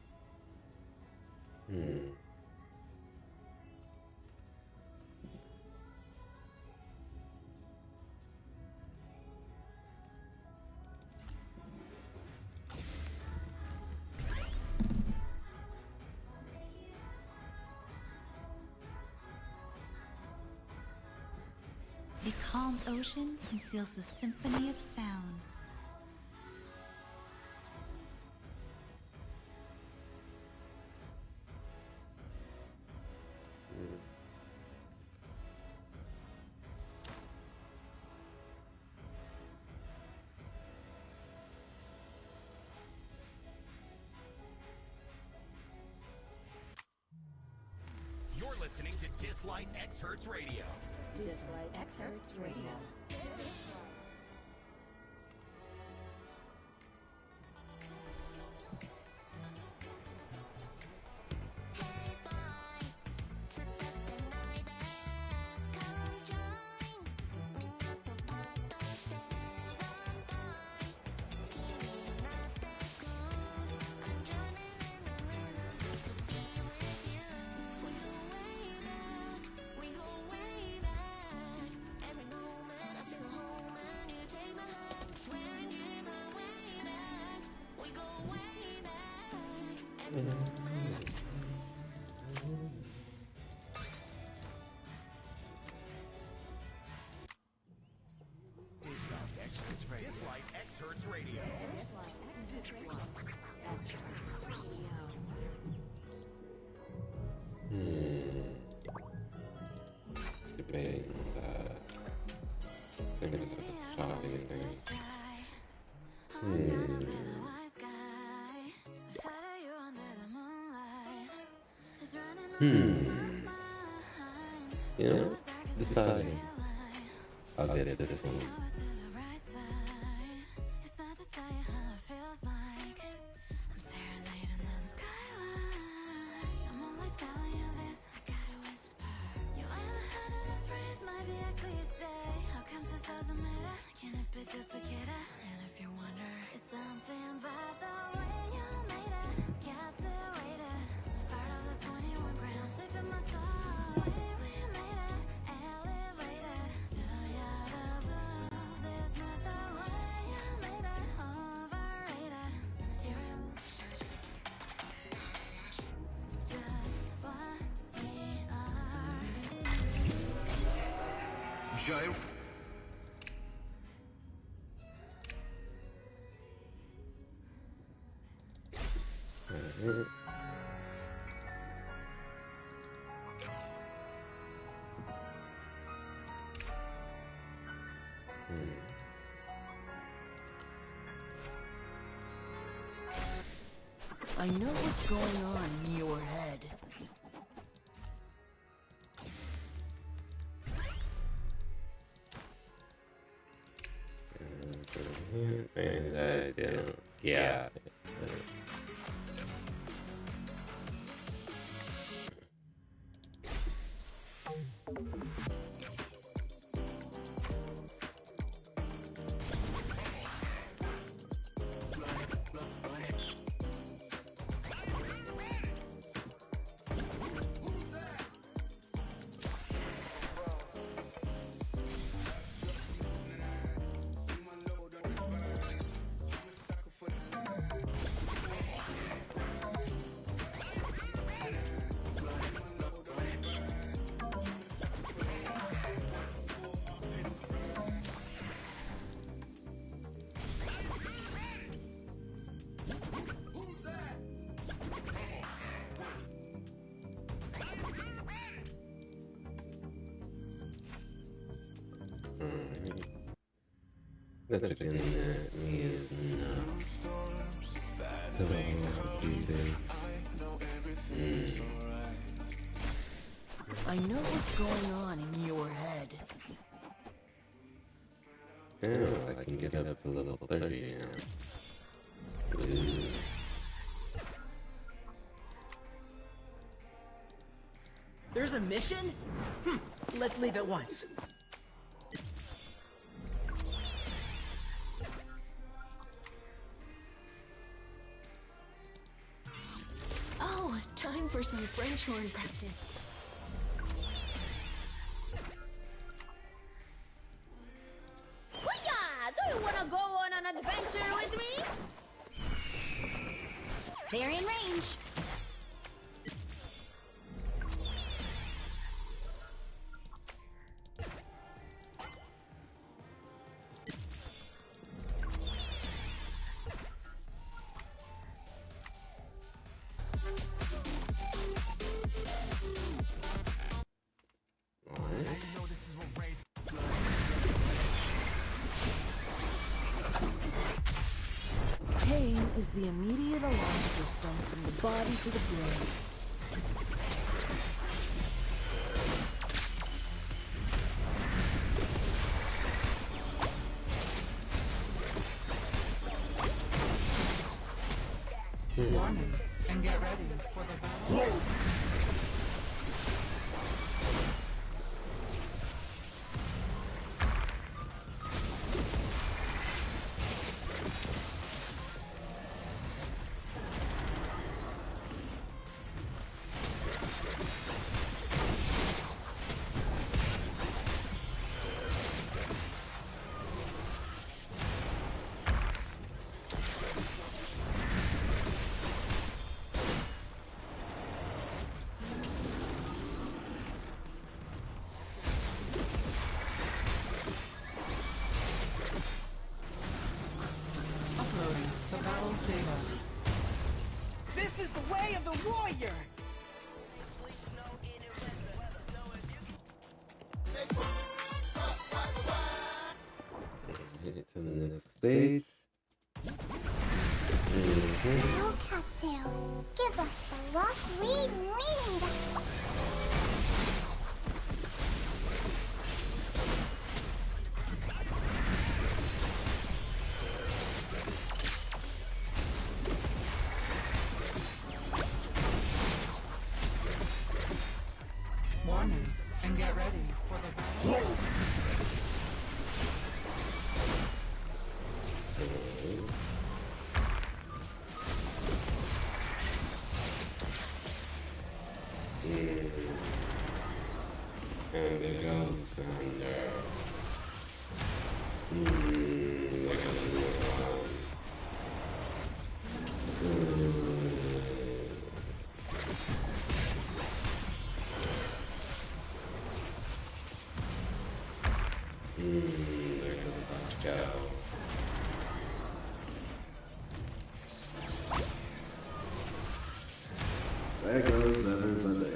A calm ocean conceals a symphony of sound. You're listening to Dislight X Hertz Radio. Dislight X Hertz Radio. Hertz Radio. Debating thing with the shopping thing. You know, deciding I'll get this one. Gyro. I know what's going on in your head. And I don't. Yeah. That chicken that me is not. So I know what's going on in your head. yeah, I can get up to level 30 now. Ooh. There's a mission? Let's leave at once. Oh, time for some French horn practice. Do you wanna go on an adventure with me? They're in range. Pain is the immediate alarm system from the body to the brain. Warning, and get ready for the battle. the warrior. Hit it to the next stage. No cattail. Give us the rock we need. Warning, and get ready for the battle. And there goes thunder. There goes one. There goes Bachko. There goes everybody.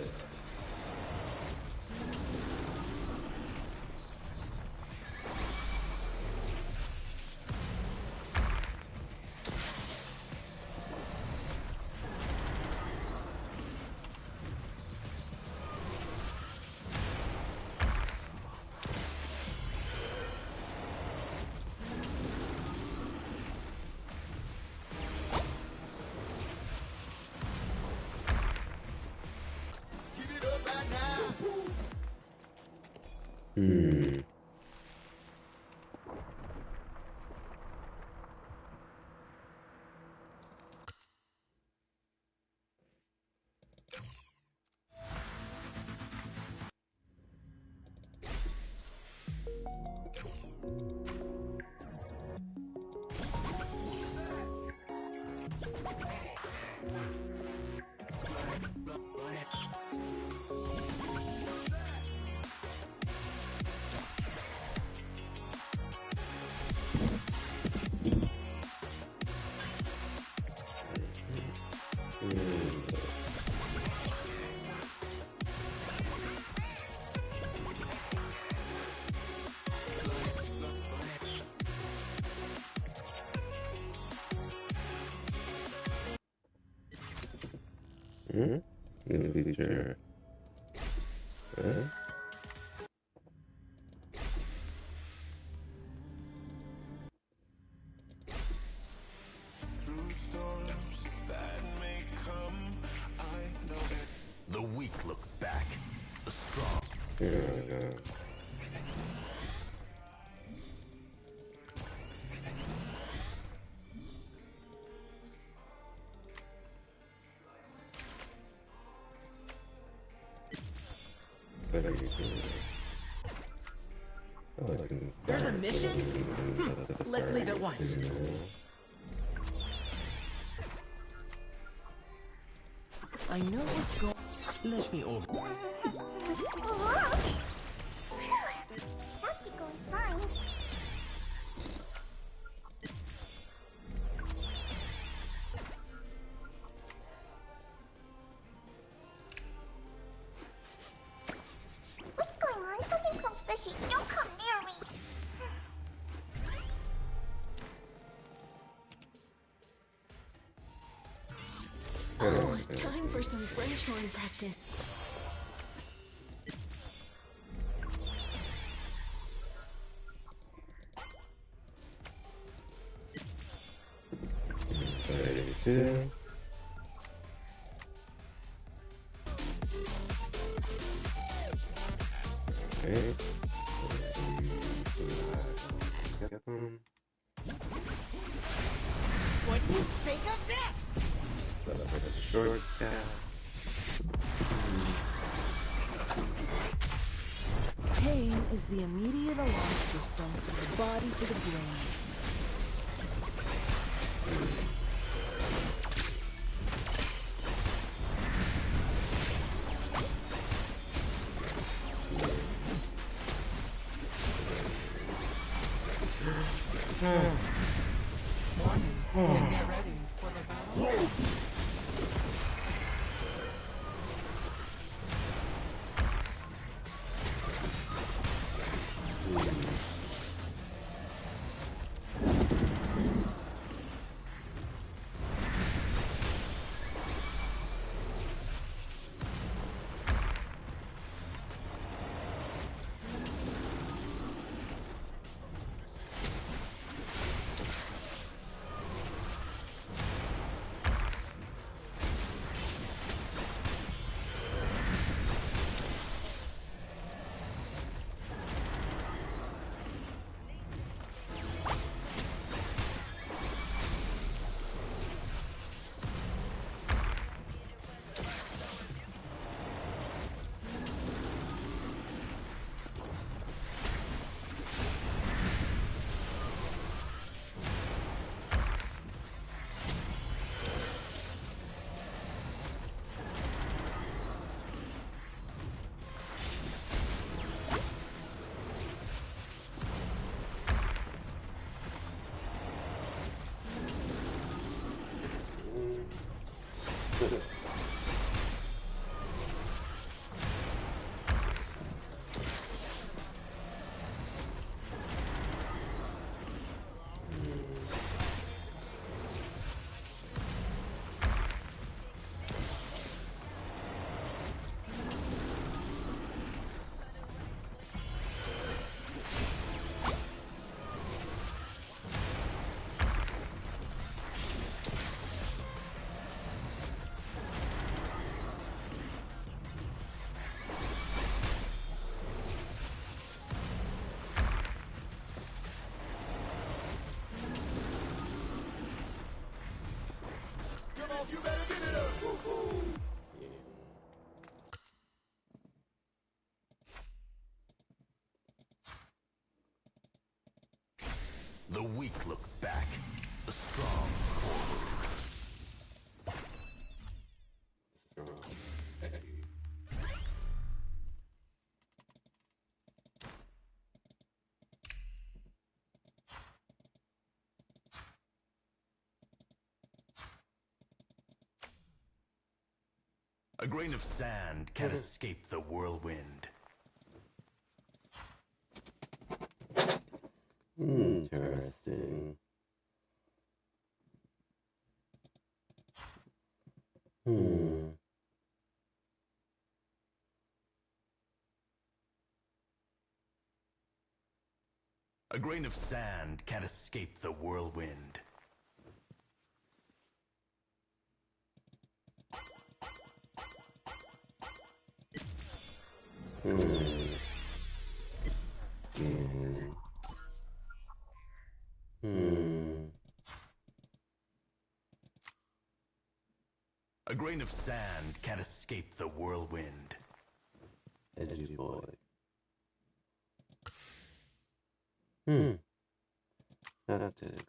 In the future. Through storms that may come, I know that The weak look back. The strong. Here we go. There's a mission? Let's leave at once. I know what's going. Let me over. Satsuko is fine. What's going on? Something smells fishy. Don't come near me. Oh, time for some French horn practice. Two. Okay. Get them. What do you think of this? Set up a shortcut. Pain is the immediate alarm system from the body to the brain. Warning, and get ready for the battle. The weak look back. The strong forward. A grain of sand can't escape the whirlwind. Interesting. A grain of sand can't escape the whirlwind. A grain of sand can't escape the whirlwind. Edgy boy. Tactics.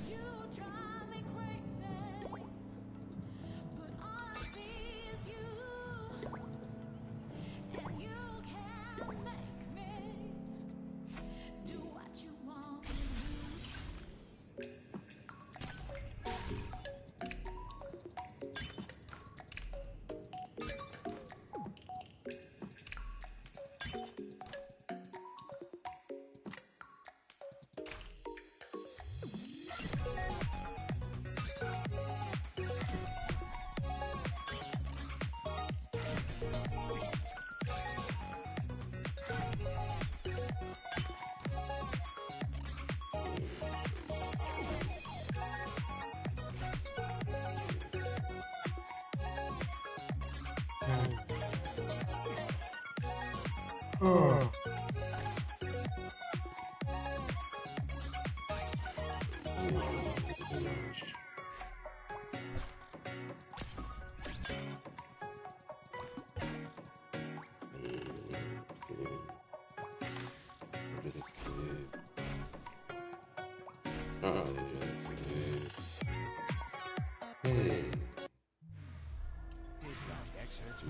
You drive me crazy, but all I see is you, and you can make me do what you want to do.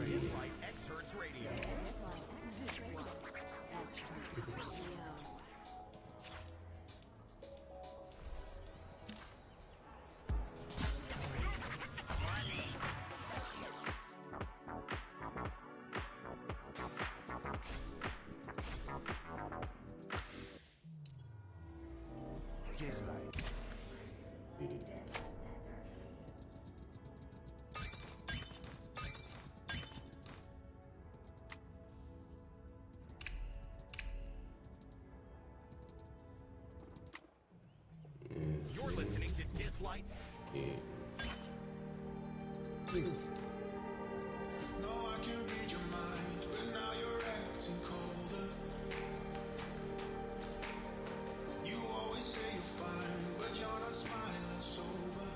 Dislike X Hertz Radio. Dislike. You're listening to Dislike. No, I can read your mind, but now you're acting colder. You always say you're fine, but you're not smiling sober.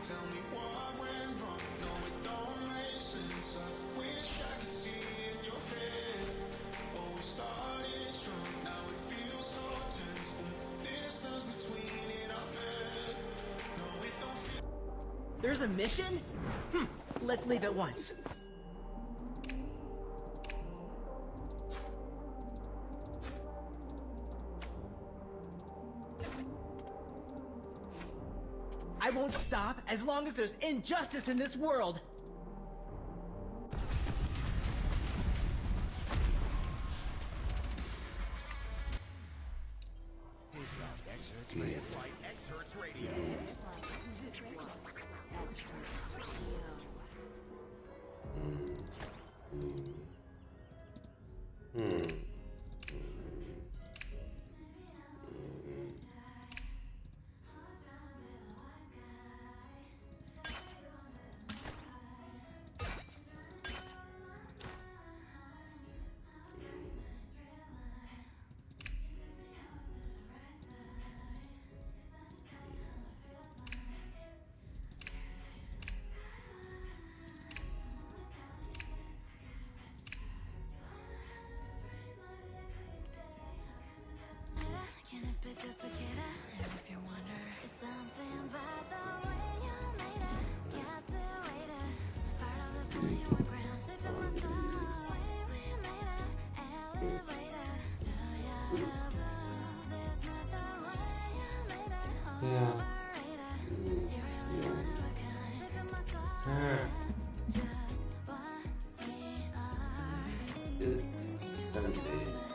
Tell me what went wrong. No, it don't make sense. I wish I could see in your head. Oh, we started strong, now it feels so tense. The distance between it, I bet. No, it don't feel. There's a mission? Let's leave at once. I won't stop as long as there's injustice in this world. Dislike X Hertz Radio. Dislike X Hertz Radio. It doesn't